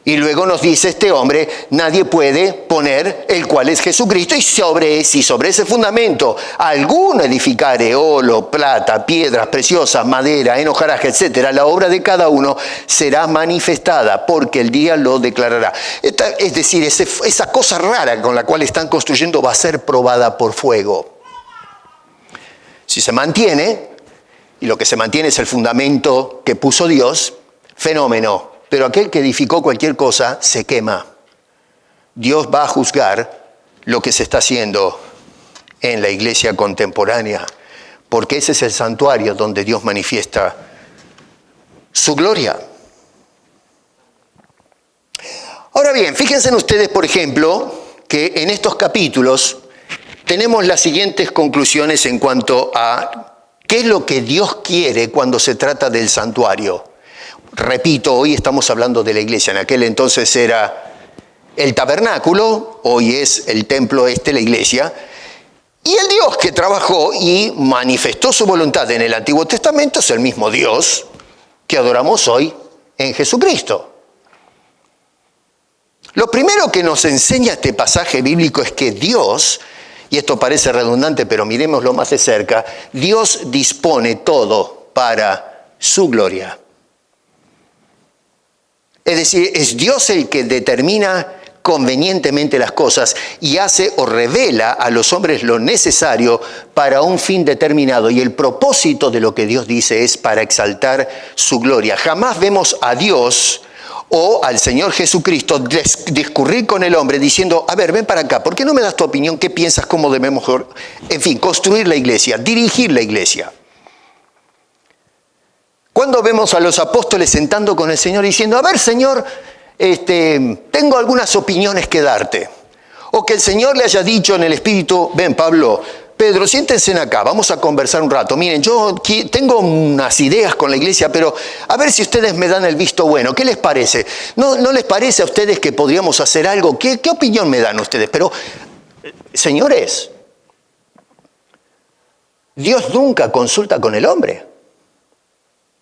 Y luego nos dice este hombre, nadie puede poner el cual es Jesucristo y sobre ese fundamento alguno edificare oro, plata, piedras preciosas, madera, enojaraje, etcétera, la obra de cada uno será manifestada porque el día lo declarará. Es decir, esa cosa rara con la cual están construyendo va a ser probada por fuego. Si se mantiene, y lo que se mantiene es el fundamento que puso Dios, fenómeno. Pero aquel que edificó cualquier cosa se quema. Dios va a juzgar lo que se está haciendo en la iglesia contemporánea, porque ese es el santuario donde Dios manifiesta su gloria. Ahora bien, fíjense ustedes, por ejemplo, que en estos capítulos tenemos las siguientes conclusiones en cuanto a qué es lo que Dios quiere cuando se trata del santuario. Repito, hoy estamos hablando de la iglesia. En aquel entonces era el tabernáculo, hoy es el templo la iglesia. Y el Dios que trabajó y manifestó su voluntad en el Antiguo Testamento es el mismo Dios que adoramos hoy en Jesucristo. Lo primero que nos enseña este pasaje bíblico es que Dios, y esto parece redundante, pero miremoslo más de cerca, Dios dispone todo para su gloria. Es decir, es Dios el que determina convenientemente las cosas y hace o revela a los hombres lo necesario para un fin determinado. Y el propósito de lo que Dios dice es para exaltar su gloria. Jamás vemos a Dios o al Señor Jesucristo discurrir con el hombre diciendo, a ver, ven para acá, ¿por qué no me das tu opinión? ¿Qué piensas? ¿Cómo debemos, en fin, construir la iglesia, dirigir la iglesia? Cuando vemos a los apóstoles sentando con el Señor diciendo, a ver, Señor, tengo algunas opiniones que darte. O que el Señor le haya dicho en el Espíritu, ven, Pablo, Pedro, siéntense acá, vamos a conversar un rato. Miren, yo tengo unas ideas con la iglesia, pero a ver si ustedes me dan el visto bueno. ¿Qué les parece? ¿No les parece a ustedes que podríamos hacer algo? ¿Qué opinión me dan ustedes? Pero, señores, Dios nunca consulta con el hombre.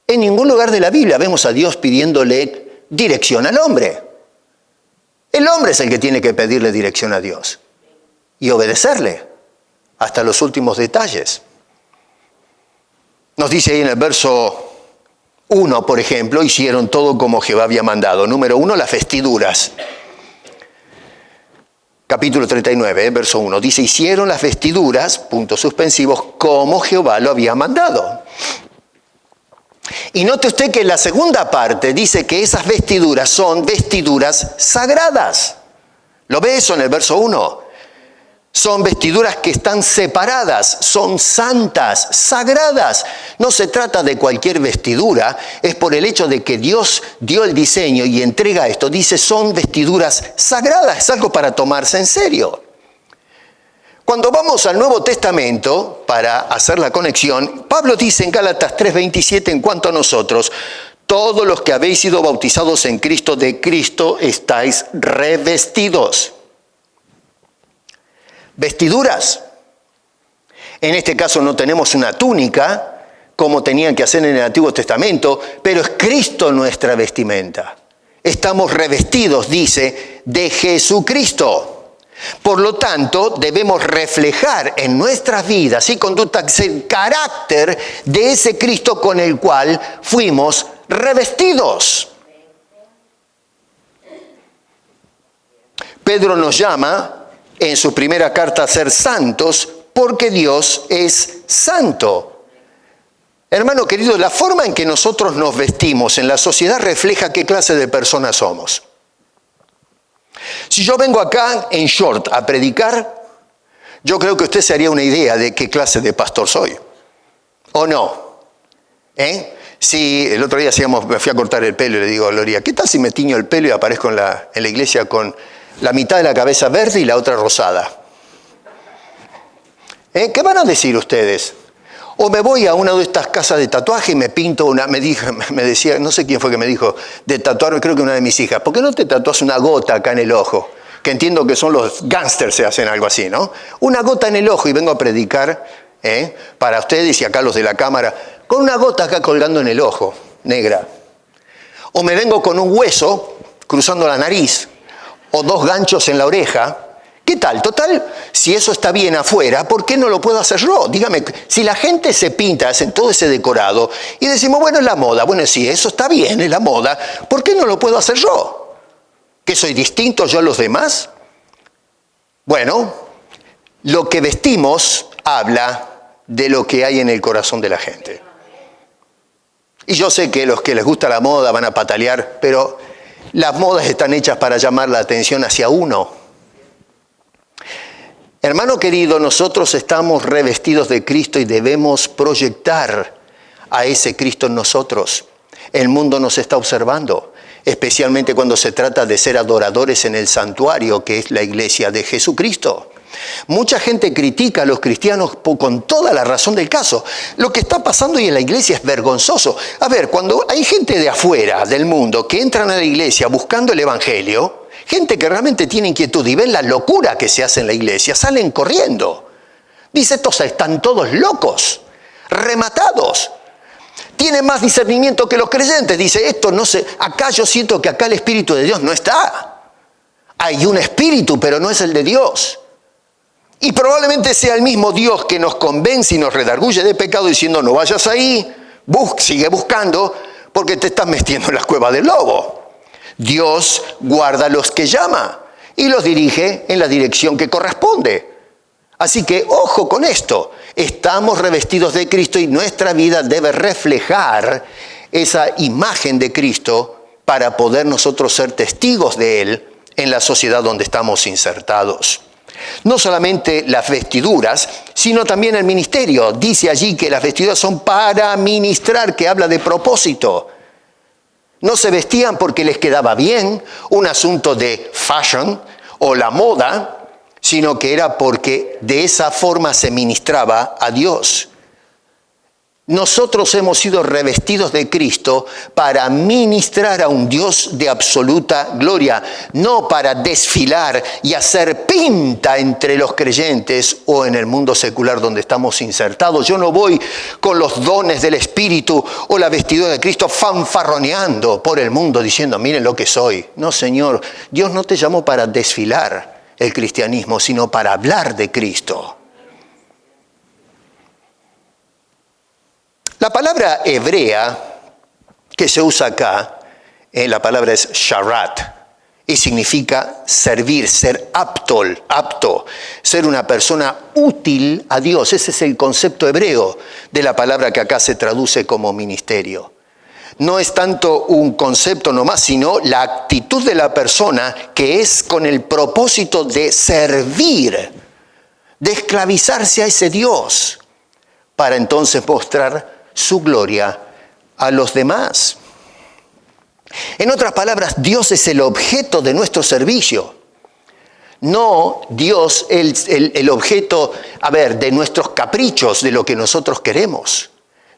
En ningún lugar de la Biblia vemos a Dios pidiéndole dirección al hombre. El hombre es el que tiene que pedirle dirección a Dios y obedecerle hasta los últimos detalles. Nos dice ahí en el verso 1, por ejemplo, hicieron todo como Jehová había mandado. Número 1, las vestiduras. Capítulo 39, verso 1, dice, hicieron las vestiduras, puntos suspensivos, como Jehová lo había mandado. Y note usted que en la segunda parte dice que esas vestiduras son vestiduras sagradas. ¿Lo ve eso en el verso 1? Son vestiduras que están separadas, son santas, sagradas. No se trata de cualquier vestidura, es por el hecho de que Dios dio el diseño y entrega esto. Dice, son vestiduras sagradas, es algo para tomarse en serio. Cuando vamos al Nuevo Testamento, para hacer la conexión, Pablo dice en Gálatas 3:27, en cuanto a nosotros, todos los que habéis sido bautizados en Cristo, de Cristo estáis revestidos. Vestiduras. En este caso no tenemos una túnica, como tenían que hacer en el Antiguo Testamento, pero es Cristo nuestra vestimenta. Estamos revestidos, dice, de Jesucristo. Por lo tanto, debemos reflejar en nuestras vidas y conductas el carácter de ese Cristo con el cual fuimos revestidos. Pedro nos llama en su primera carta a ser santos porque Dios es santo. Hermano querido, la forma en que nosotros nos vestimos en la sociedad refleja qué clase de personas somos. Si yo vengo acá en short a predicar, yo creo que usted se haría una idea de qué clase de pastor soy. ¿O no? Si el otro día me fui a cortar el pelo y le digo a Gloria, ¿qué tal si me tiño el pelo y aparezco en la iglesia con la mitad de la cabeza verde y la otra rosada? ¿Qué van a decir ustedes? O me voy a una de estas casas de tatuaje y me pinto me decía, no sé quién fue que me dijo, de tatuarme, creo que una de mis hijas, ¿por qué no te tatúas una gota acá en el ojo? Que entiendo que son los gángsters se hacen algo así, ¿no? Una gota en el ojo y vengo a predicar para ustedes y acá los de la cámara, con una gota acá colgando en el ojo, negra. O me vengo con un hueso cruzando la nariz, o 2 ganchos en la oreja. ¿Qué tal? Total, si eso está bien afuera, ¿por qué no lo puedo hacer yo? Dígame, si la gente se pinta, hacen todo ese decorado y decimos, bueno, es la moda. Bueno, si eso está bien, es la moda, ¿por qué no lo puedo hacer yo? ¿Que soy distinto yo a los demás? Bueno, lo que vestimos habla de lo que hay en el corazón de la gente. Y yo sé que los que les gusta la moda van a patalear, pero las modas están hechas para llamar la atención hacia uno. Hermano querido, nosotros estamos revestidos de Cristo y debemos proyectar a ese Cristo en nosotros. El mundo nos está observando, especialmente cuando se trata de ser adoradores en el santuario que es la iglesia de Jesucristo. Mucha gente critica a los cristianos con toda la razón del caso. Lo que está pasando hoy en la iglesia es vergonzoso. A ver, cuando hay gente de afuera del mundo que entran a la iglesia buscando el evangelio, gente que realmente tiene inquietud y ven la locura que se hace en la iglesia, salen corriendo. Dice, estos están todos locos, rematados. Tienen más discernimiento que los creyentes. Dice, esto no sé, acá yo siento que acá el Espíritu de Dios no está. Hay un Espíritu, pero no es el de Dios. Y probablemente sea el mismo Dios que nos convence y nos redarguye de pecado diciendo, no vayas ahí, sigue buscando, porque te estás metiendo en la cueva del lobo. Dios guarda a los que llama y los dirige en la dirección que corresponde. Así que ojo con esto, estamos revestidos de Cristo y nuestra vida debe reflejar esa imagen de Cristo para poder nosotros ser testigos de Él en la sociedad donde estamos insertados. No solamente las vestiduras, sino también el ministerio. Dice allí que las vestiduras son para ministrar, que habla de propósito. No se vestían porque les quedaba bien, un asunto de fashion o la moda, sino que era porque de esa forma se ministraba a Dios. Nosotros hemos sido revestidos de Cristo para ministrar a un Dios de absoluta gloria, no para desfilar y hacer pinta entre los creyentes o en el mundo secular donde estamos insertados. Yo no voy con los dones del Espíritu o la vestidura de Cristo fanfarroneando por el mundo diciendo, miren lo que soy. No, Señor, Dios no te llamó para desfilar el cristianismo, sino para hablar de Cristo. La palabra hebrea que se usa acá, la palabra es sharat, y significa servir, ser apto, ser una persona útil a Dios. Ese es el concepto hebreo de la palabra que acá se traduce como ministerio. No es tanto un concepto nomás, sino la actitud de la persona que es con el propósito de servir, de esclavizarse a ese Dios, para entonces mostrar su gloria a los demás. En otras palabras, Dios es el objeto de nuestro servicio. No Dios el objeto, de nuestros caprichos, de lo que nosotros queremos.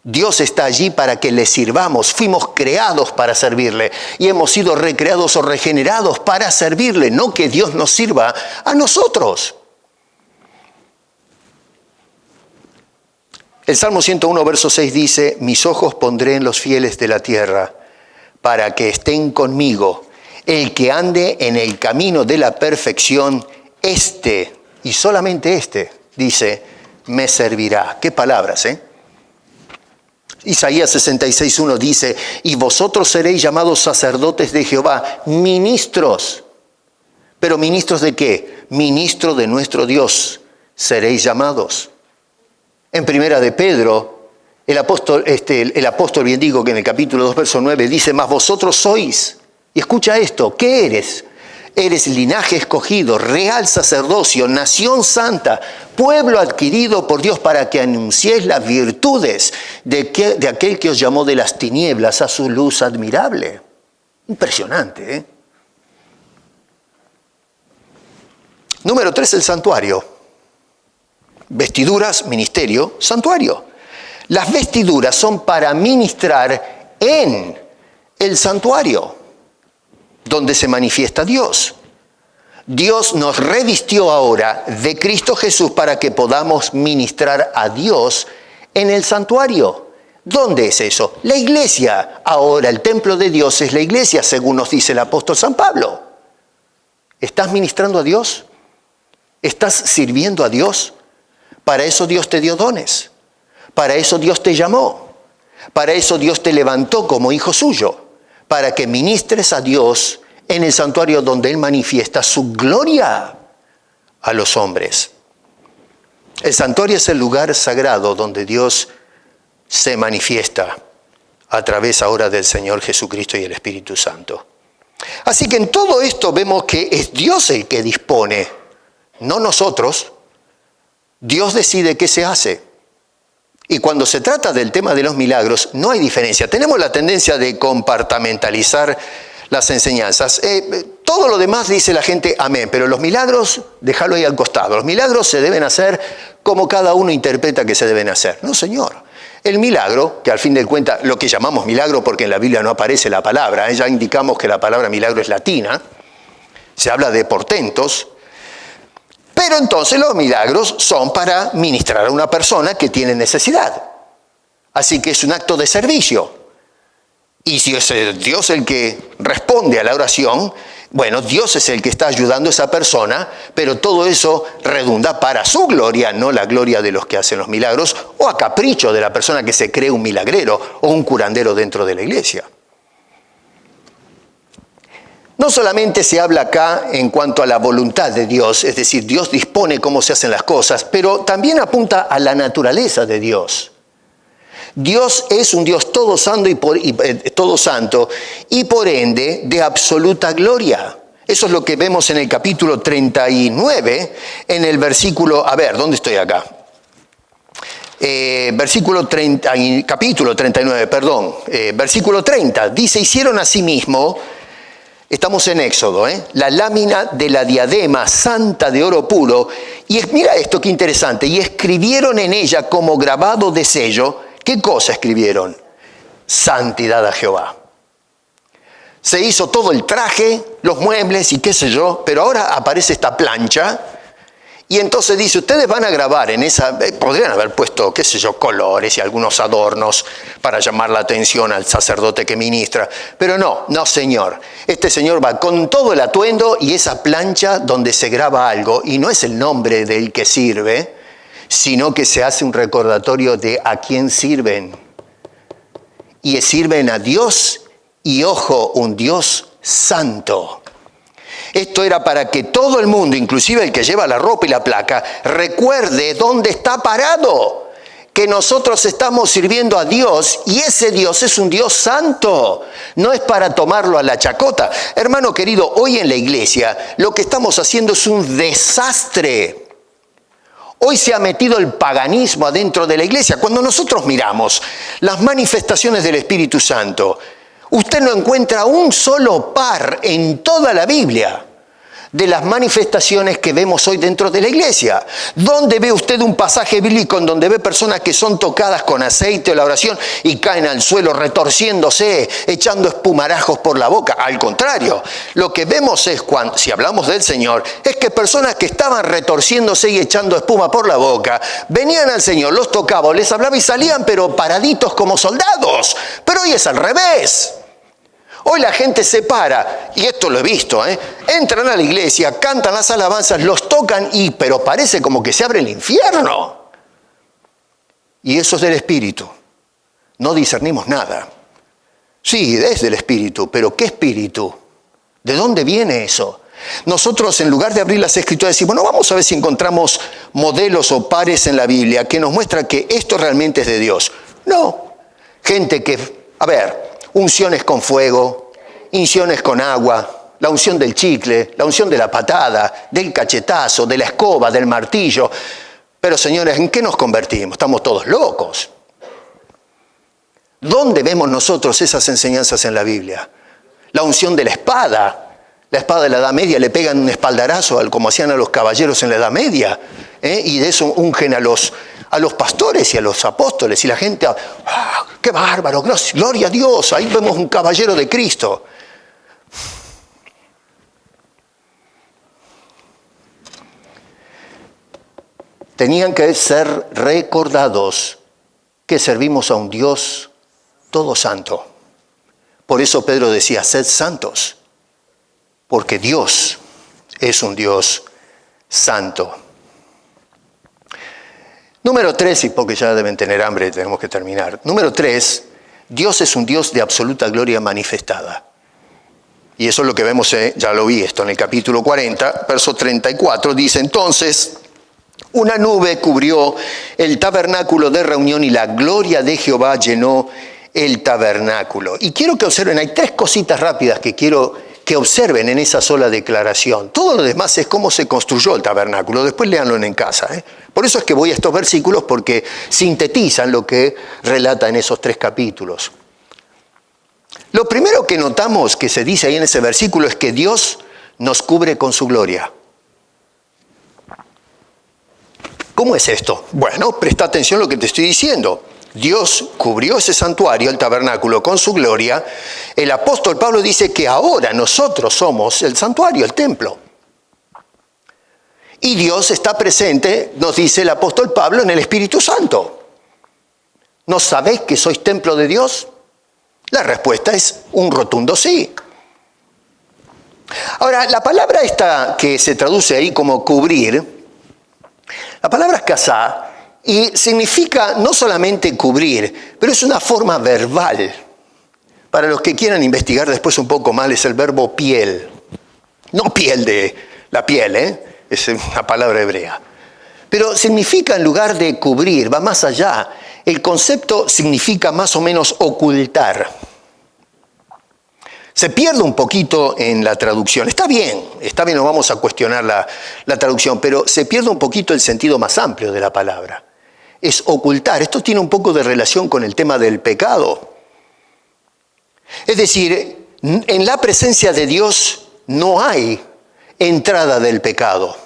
Dios está allí para que le sirvamos. Fuimos creados para servirle y hemos sido recreados o regenerados para servirle, no que Dios nos sirva a nosotros. El Salmo 101, verso 6 dice, mis ojos pondré en los fieles de la tierra, para que estén conmigo. El que ande en el camino de la perfección, este, y solamente este, dice, me servirá. ¿Qué palabras, Isaías 66, 1 dice, y vosotros seréis llamados sacerdotes de Jehová, ministros. ¿Pero ministros de qué? Ministro de nuestro Dios seréis llamados. En primera de Pedro, el apóstol bien digo que en el capítulo 2, verso 9, dice, mas vosotros sois, y escucha esto, ¿qué eres? Eres linaje escogido, real sacerdocio, nación santa, pueblo adquirido por Dios para que anunciéis las virtudes de aquel que os llamó de las tinieblas a su luz admirable. Impresionante, ¿eh? Número 3, el santuario. Vestiduras, ministerio, santuario. Las vestiduras son para ministrar en el santuario, donde se manifiesta Dios. Dios nos revistió ahora de Cristo Jesús para que podamos ministrar a Dios en el santuario. ¿Dónde es eso? La iglesia. Ahora el templo de Dios es la iglesia, según nos dice el apóstol San Pablo. ¿Estás ministrando a Dios? ¿Estás sirviendo a Dios? Para eso Dios te dio dones, para eso Dios te llamó, para eso Dios te levantó como hijo suyo, para que ministres a Dios en el santuario donde Él manifiesta su gloria a los hombres. El santuario es el lugar sagrado donde Dios se manifiesta a través ahora del Señor Jesucristo y el Espíritu Santo. Así que en todo esto vemos que es Dios el que dispone, no nosotros. Dios decide qué se hace. Y cuando se trata del tema de los milagros, no hay diferencia. Tenemos la tendencia de compartimentalizar las enseñanzas. Todo lo demás dice la gente amén, pero los milagros, déjalo ahí al costado. Los milagros se deben hacer como cada uno interpreta que se deben hacer. No, señor. El milagro, que al fin de cuentas, lo que llamamos milagro, porque en la Biblia no aparece la palabra, ya indicamos que la palabra milagro es latina, se habla de portentos. Pero entonces los milagros son para ministrar a una persona que tiene necesidad. Así que es un acto de servicio. Y si es Dios el que responde a la oración, bueno, Dios es el que está ayudando a esa persona, pero todo eso redunda para su gloria, no la gloria de los que hacen los milagros, o a capricho de la persona que se cree un milagrero o un curandero dentro de la iglesia. No solamente se habla acá en cuanto a la voluntad de Dios, es decir, Dios dispone cómo se hacen las cosas, pero también apunta a la naturaleza de Dios. Dios es un Dios todo santo y por ende de absoluta gloria. Eso es lo que vemos en el capítulo 39, en el versículo, ¿dónde estoy acá? Capítulo 39, versículo 30, dice, hicieron asimismo Estamos en Éxodo, la lámina de la diadema santa de oro puro. Y mira esto qué interesante. Y escribieron en ella como grabado de sello. ¿Qué cosa escribieron? Santidad a Jehová. Se hizo todo el traje, los muebles y qué sé yo, pero ahora aparece esta plancha. Y entonces dice, ustedes van a grabar en esa, podrían haber puesto, qué sé yo, colores y algunos adornos para llamar la atención al sacerdote que ministra. Pero no, señor. Este señor va con todo el atuendo y esa plancha donde se graba algo. Y no es el nombre del que sirve, sino que se hace un recordatorio de a quién sirven. Y sirven a Dios y, ojo, un Dios santo. Esto era para que todo el mundo, inclusive el que lleva la ropa y la placa, recuerde dónde está parado, que nosotros estamos sirviendo a Dios y ese Dios es un Dios santo, no es para tomarlo a la chacota. Hermano querido, hoy en la iglesia lo que estamos haciendo es un desastre. Hoy se ha metido el paganismo adentro de la iglesia. Cuando nosotros miramos las manifestaciones del Espíritu Santo, usted no encuentra un solo par en toda la Biblia de las manifestaciones que vemos hoy dentro de la iglesia. ¿Dónde ve usted un pasaje bíblico en donde ve personas que son tocadas con aceite o la oración y caen al suelo retorciéndose, echando espumarajos por la boca? Al contrario, lo que vemos es, si hablamos del Señor, es que personas que estaban retorciéndose y echando espuma por la boca, venían al Señor, los tocaba, les hablaba y salían pero paraditos como soldados. Pero hoy es al revés. Hoy la gente se para, y esto lo he visto, entran a la iglesia, cantan las alabanzas, los tocan, pero parece como que se abre el infierno. Y eso es del Espíritu. No discernimos nada. Sí, es del Espíritu, pero ¿qué Espíritu? ¿De dónde viene eso? Nosotros, en lugar de abrir las Escrituras, decimos, bueno, vamos a ver si encontramos modelos o pares en la Biblia que nos muestran que esto realmente es de Dios. No. Gente que, unciones con fuego, unciones con agua, la unción del chicle, la unción de la patada, del cachetazo, de la escoba, del martillo. Pero señores, ¿en qué nos convertimos? Estamos todos locos. ¿Dónde vemos nosotros esas enseñanzas en la Biblia? La unción de la espada de la Edad Media, le pegan un espaldarazo como hacían a los caballeros en la Edad Media, y de eso ungen a los pastores y a los apóstoles, y la gente, ¡qué bárbaro! ¡Gloria a Dios! Ahí vemos un caballero de Cristo. Tenían que ser recordados que servimos a un Dios todo santo. Por eso Pedro decía, sed santos, porque Dios es un Dios santo. Número 3, y porque ya deben tener hambre, tenemos que terminar. Número 3, Dios es un Dios de absoluta gloria manifestada. Y eso es lo que vemos, ya lo vi esto en el capítulo 40, verso 34, dice, entonces, una nube cubrió el tabernáculo de reunión y la gloria de Jehová llenó el tabernáculo. Y quiero que observen, hay 3 cositas rápidas que quiero que observen en esa sola declaración. Todo lo demás es cómo se construyó el tabernáculo. Después léanlo en casa. Por eso es que voy a estos versículos, porque sintetizan lo que relata en esos 3 capítulos. Lo primero que notamos que se dice ahí en ese versículo es que Dios nos cubre con su gloria. ¿Cómo es esto? Bueno, presta atención a lo que te estoy diciendo. Dios cubrió ese santuario, el tabernáculo, con su gloria. El apóstol Pablo dice que ahora nosotros somos el santuario, el templo. Y Dios está presente, nos dice el apóstol Pablo, en el Espíritu Santo. ¿No sabéis que sois templo de Dios? La respuesta es un rotundo sí. Ahora, la palabra esta que se traduce ahí como cubrir, la palabra es casá, y significa no solamente cubrir, pero es una forma verbal. Para los que quieran investigar después un poco más, es el verbo piel. No piel de la piel, es una palabra hebrea. Pero significa, en lugar de cubrir, va más allá. El concepto significa más o menos ocultar. Se pierde un poquito en la traducción. Está bien, no vamos a cuestionar la traducción, pero se pierde un poquito el sentido más amplio de la palabra. Es ocultar. Esto tiene un poco de relación con el tema del pecado. Es decir, En la presencia de Dios no hay entrada del pecado.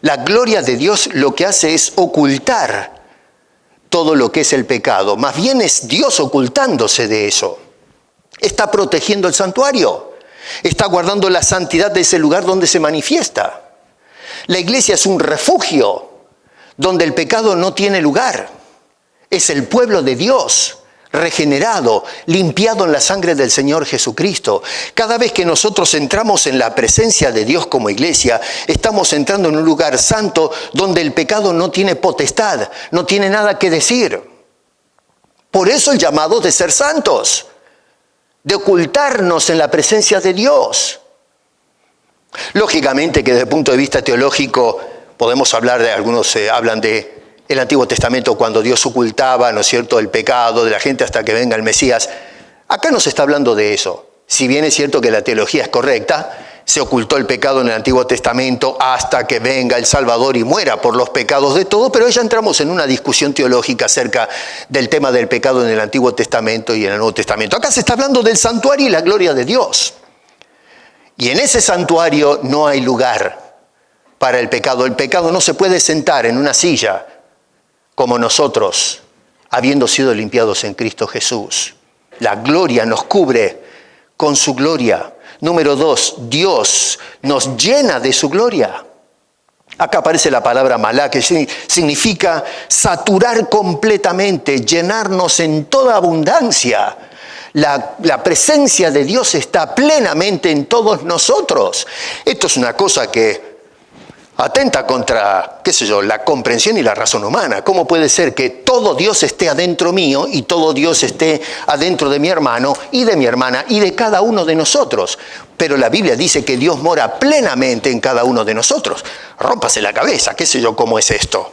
La gloria de Dios lo que hace es ocultar todo lo que es el pecado. Más bien es Dios ocultándose de eso. Está protegiendo el santuario. Está guardando la santidad de ese lugar donde se manifiesta. La iglesia es un refugio donde el pecado no tiene lugar. Es el pueblo de Dios, regenerado, limpiado en la sangre del Señor Jesucristo. Cada vez que nosotros entramos en la presencia de Dios como iglesia, estamos entrando en un lugar santo donde el pecado no tiene potestad, no tiene nada que decir. Por eso el llamado de ser santos, de ocultarnos en la presencia de Dios. Lógicamente que desde el punto de vista teológico podemos hablar de, algunos hablan de el Antiguo Testamento cuando Dios ocultaba, ¿no es cierto?, el pecado de la gente hasta que venga el Mesías. Acá no se está hablando de eso. Si bien es cierto que la teología es correcta, se ocultó el pecado en el Antiguo Testamento hasta que venga el Salvador y muera por los pecados de todos, pero ya entramos en una discusión teológica acerca del tema del pecado en el Antiguo Testamento y en el Nuevo Testamento. Acá se está hablando del santuario y la gloria de Dios. Y en ese santuario no hay lugar para el pecado. El pecado no se puede sentar en una silla como nosotros, habiendo sido limpiados en Cristo Jesús. La gloria nos cubre con su gloria. Número 2, Dios nos llena de su gloria. Acá aparece la palabra malá, que significa saturar completamente, llenarnos en toda abundancia. La presencia de Dios está plenamente en todos nosotros. Esto es una cosa que atenta contra, la comprensión y la razón humana. ¿Cómo puede ser que todo Dios esté adentro mío y todo Dios esté adentro de mi hermano y de mi hermana y de cada uno de nosotros? Pero la Biblia dice que Dios mora plenamente en cada uno de nosotros. Rómpase la cabeza, ¿cómo es esto?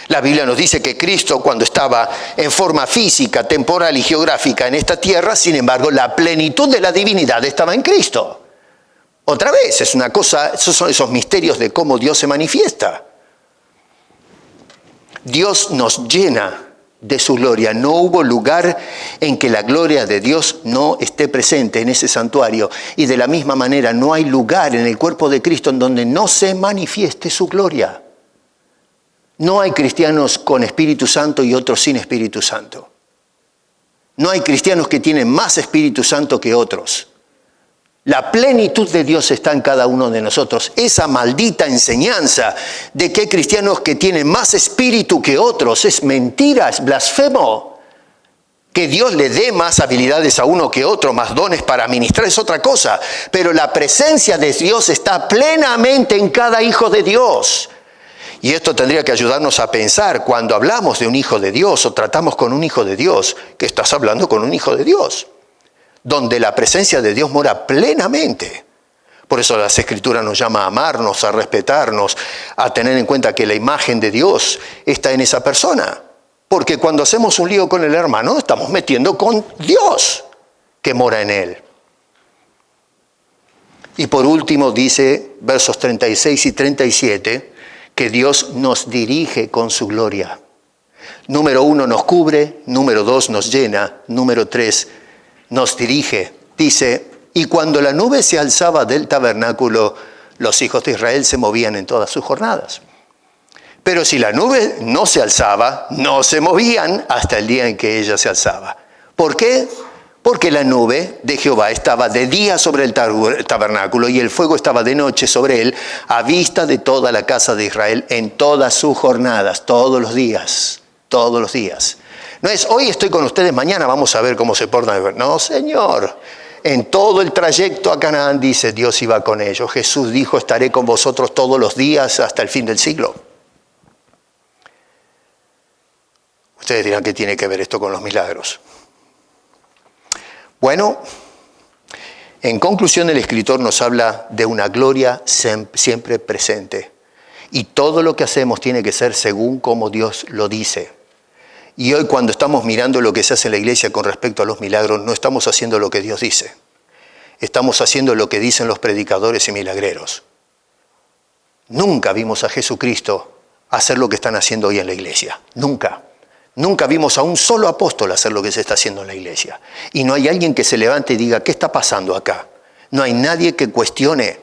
La Biblia nos dice que Cristo, cuando estaba en forma física, temporal y geográfica en esta tierra, sin embargo, la plenitud de la divinidad estaba en Cristo. Otra vez, es una cosa, esos son esos misterios de cómo Dios se manifiesta. Dios nos llena de su gloria. No hubo lugar en que la gloria de Dios no esté presente en ese santuario. Y de la misma manera, no hay lugar en el cuerpo de Cristo en donde no se manifieste su gloria. No hay cristianos con Espíritu Santo y otros sin Espíritu Santo. No hay cristianos que tienen más Espíritu Santo que otros. La plenitud de Dios está en cada uno de nosotros. Esa maldita enseñanza de que hay cristianos que tienen más espíritu que otros es mentira, es blasfemo. Que Dios le dé más habilidades a uno que otro, más dones para ministrar es otra cosa. Pero la presencia de Dios está plenamente en cada hijo de Dios. Y esto tendría que ayudarnos a pensar cuando hablamos de un hijo de Dios o tratamos con un hijo de Dios, que estás hablando con un hijo de Dios, donde la presencia de Dios mora plenamente. Por eso las Escrituras nos llama a amarnos, a respetarnos, a tener en cuenta que la imagen de Dios está en esa persona. Porque cuando hacemos un lío con el hermano, estamos metiendo con Dios que mora en él. Y por último dice, versos 36 y 37, que Dios nos dirige con su gloria. Número 1, nos cubre. Número 2, nos llena. Número 3, nos dirige. Dice, y cuando la nube se alzaba del tabernáculo, los hijos de Israel se movían en todas sus jornadas. Pero si la nube no se alzaba, no se movían hasta el día en que ella se alzaba. ¿Por qué? Porque la nube de Jehová estaba de día sobre el tabernáculo y el fuego estaba de noche sobre él, a vista de toda la casa de Israel en todas sus jornadas, todos los días, todos los días. No es, hoy estoy con ustedes, mañana vamos a ver cómo se portan. No, Señor. En todo el trayecto a Canaán, dice, Dios iba con ellos. Jesús dijo, estaré con vosotros todos los días hasta el fin del siglo. Ustedes dirán, ¿qué tiene que ver esto con los milagros? Bueno, en conclusión, el escritor nos habla de una gloria siempre presente. Y todo lo que hacemos tiene que ser según como Dios lo dice. Y hoy, cuando estamos mirando lo que se hace en la iglesia con respecto a los milagros, no estamos haciendo lo que Dios dice. Estamos haciendo lo que dicen los predicadores y milagreros. Nunca vimos a Jesucristo hacer lo que están haciendo hoy en la iglesia. Nunca. Nunca vimos a un solo apóstol hacer lo que se está haciendo en la iglesia. Y no hay alguien que se levante y diga, ¿qué está pasando acá? No hay nadie que cuestione.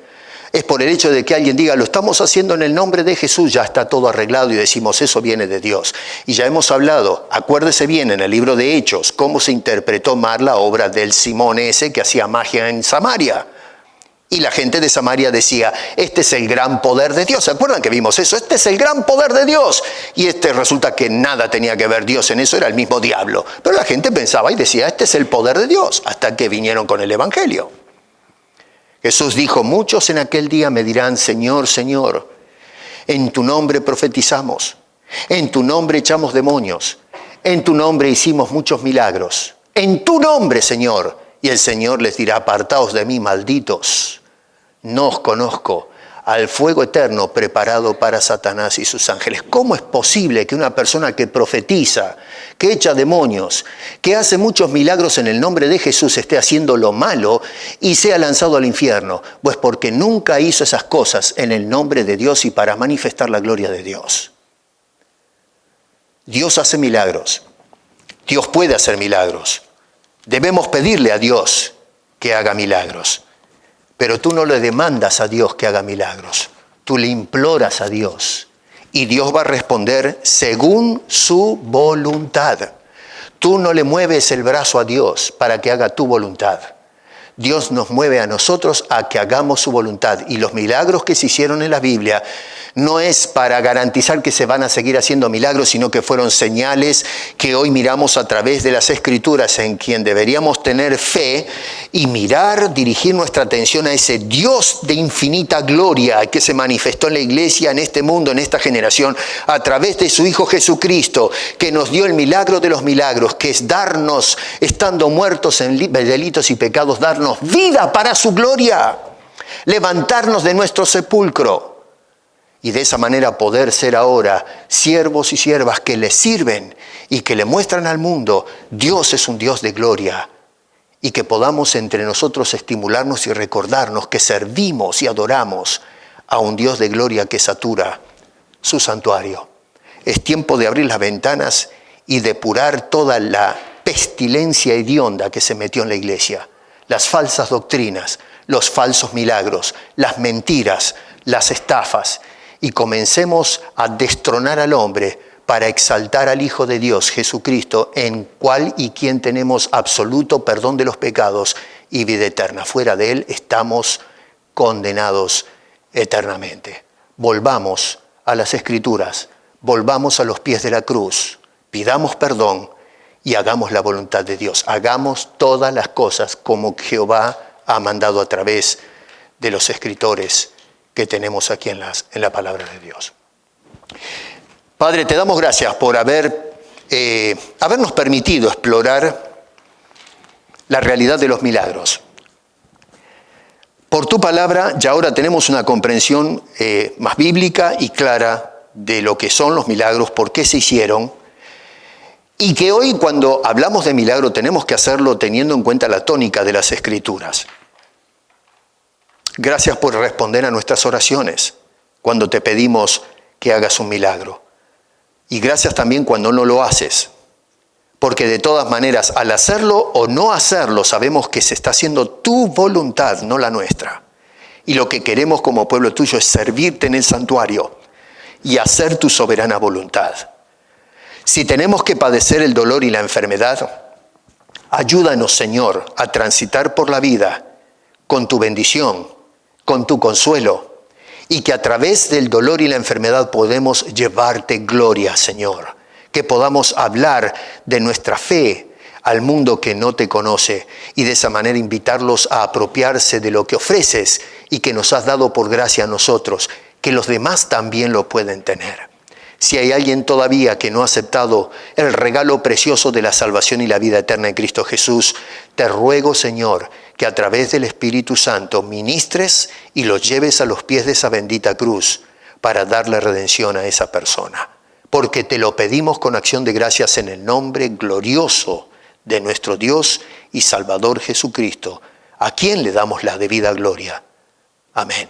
Es por el hecho de que alguien diga, lo estamos haciendo en el nombre de Jesús, ya está todo arreglado y decimos, eso viene de Dios. Y ya hemos hablado, acuérdese bien en el libro de Hechos, cómo se interpretó mal la obra del Simón ese que hacía magia en Samaria. Y la gente de Samaria decía, este es el gran poder de Dios. ¿Se acuerdan que vimos eso? Este es el gran poder de Dios. Y resulta que nada tenía que ver Dios en eso, era el mismo diablo. Pero la gente pensaba y decía, este es el poder de Dios, hasta que vinieron con el Evangelio. Jesús dijo, muchos en aquel día me dirán, Señor, Señor, en tu nombre profetizamos, en tu nombre echamos demonios, en tu nombre hicimos muchos milagros, en tu nombre, Señor. Y el Señor les dirá, apartaos de mí, malditos. No os conozco, al fuego eterno preparado para Satanás y sus ángeles. ¿Cómo es posible que una persona que profetiza, que echa demonios, que hace muchos milagros en el nombre de Jesús esté haciendo lo malo y sea lanzado al infierno? Pues porque nunca hizo esas cosas en el nombre de Dios y para manifestar la gloria de Dios. Dios hace milagros. Dios puede hacer milagros. Debemos pedirle a Dios que haga milagros. Pero tú no le demandas a Dios que haga milagros. Tú le imploras a Dios. Y Dios va a responder según su voluntad. Tú no le mueves el brazo a Dios para que haga tu voluntad. Dios nos mueve a nosotros a que hagamos su voluntad. Y los milagros que se hicieron en la Biblia no es para garantizar que se van a seguir haciendo milagros, sino que fueron señales que hoy miramos a través de las Escrituras, en quien deberíamos tener fe y mirar, dirigir nuestra atención a ese Dios de infinita gloria que se manifestó en la iglesia, en este mundo, en esta generación, a través de su Hijo Jesucristo, que nos dio el milagro de los milagros, que es darnos, estando muertos en delitos y pecados, darnos vida para su gloria, levantarnos de nuestro sepulcro. Y de esa manera poder ser ahora siervos y siervas que le sirven y que le muestran al mundo, Dios es un Dios de gloria. Y que podamos entre nosotros estimularnos y recordarnos que servimos y adoramos a un Dios de gloria que satura su santuario. Es tiempo de abrir las ventanas y depurar toda la pestilencia hedionda que se metió en la iglesia. Las falsas doctrinas, los falsos milagros, las mentiras, las estafas. Y comencemos a destronar al hombre para exaltar al Hijo de Dios, Jesucristo, en cual y quien tenemos absoluto perdón de los pecados y vida eterna. Fuera de Él estamos condenados eternamente. Volvamos a las Escrituras, volvamos a los pies de la cruz, pidamos perdón y hagamos la voluntad de Dios. Hagamos todas las cosas como Jehová ha mandado a través de los escritores que tenemos aquí en la palabra de Dios. Padre, te damos gracias por habernos permitido explorar la realidad de los milagros. Por tu palabra ya ahora tenemos una comprensión más bíblica y clara de lo que son los milagros, por qué se hicieron, y que hoy cuando hablamos de milagro tenemos que hacerlo teniendo en cuenta la tónica de las Escrituras. Gracias por responder a nuestras oraciones cuando te pedimos que hagas un milagro. Y gracias también cuando no lo haces. Porque de todas maneras, al hacerlo o no hacerlo, sabemos que se está haciendo tu voluntad, no la nuestra. Y lo que queremos como pueblo tuyo es servirte en el santuario y hacer tu soberana voluntad. Si tenemos que padecer el dolor y la enfermedad, ayúdanos, Señor, a transitar por la vida con tu bendición, con tu consuelo, y que a través del dolor y la enfermedad podemos llevarte gloria, Señor. Que podamos hablar de nuestra fe al mundo que no te conoce y de esa manera invitarlos a apropiarse de lo que ofreces y que nos has dado por gracia a nosotros, que los demás también lo pueden tener. Si hay alguien todavía que no ha aceptado el regalo precioso de la salvación y la vida eterna en Cristo Jesús, te ruego, Señor, que a través del Espíritu Santo ministres y los lleves a los pies de esa bendita cruz para darle redención a esa persona. Porque te lo pedimos con acción de gracias en el nombre glorioso de nuestro Dios y Salvador Jesucristo, a quien le damos la debida gloria. Amén.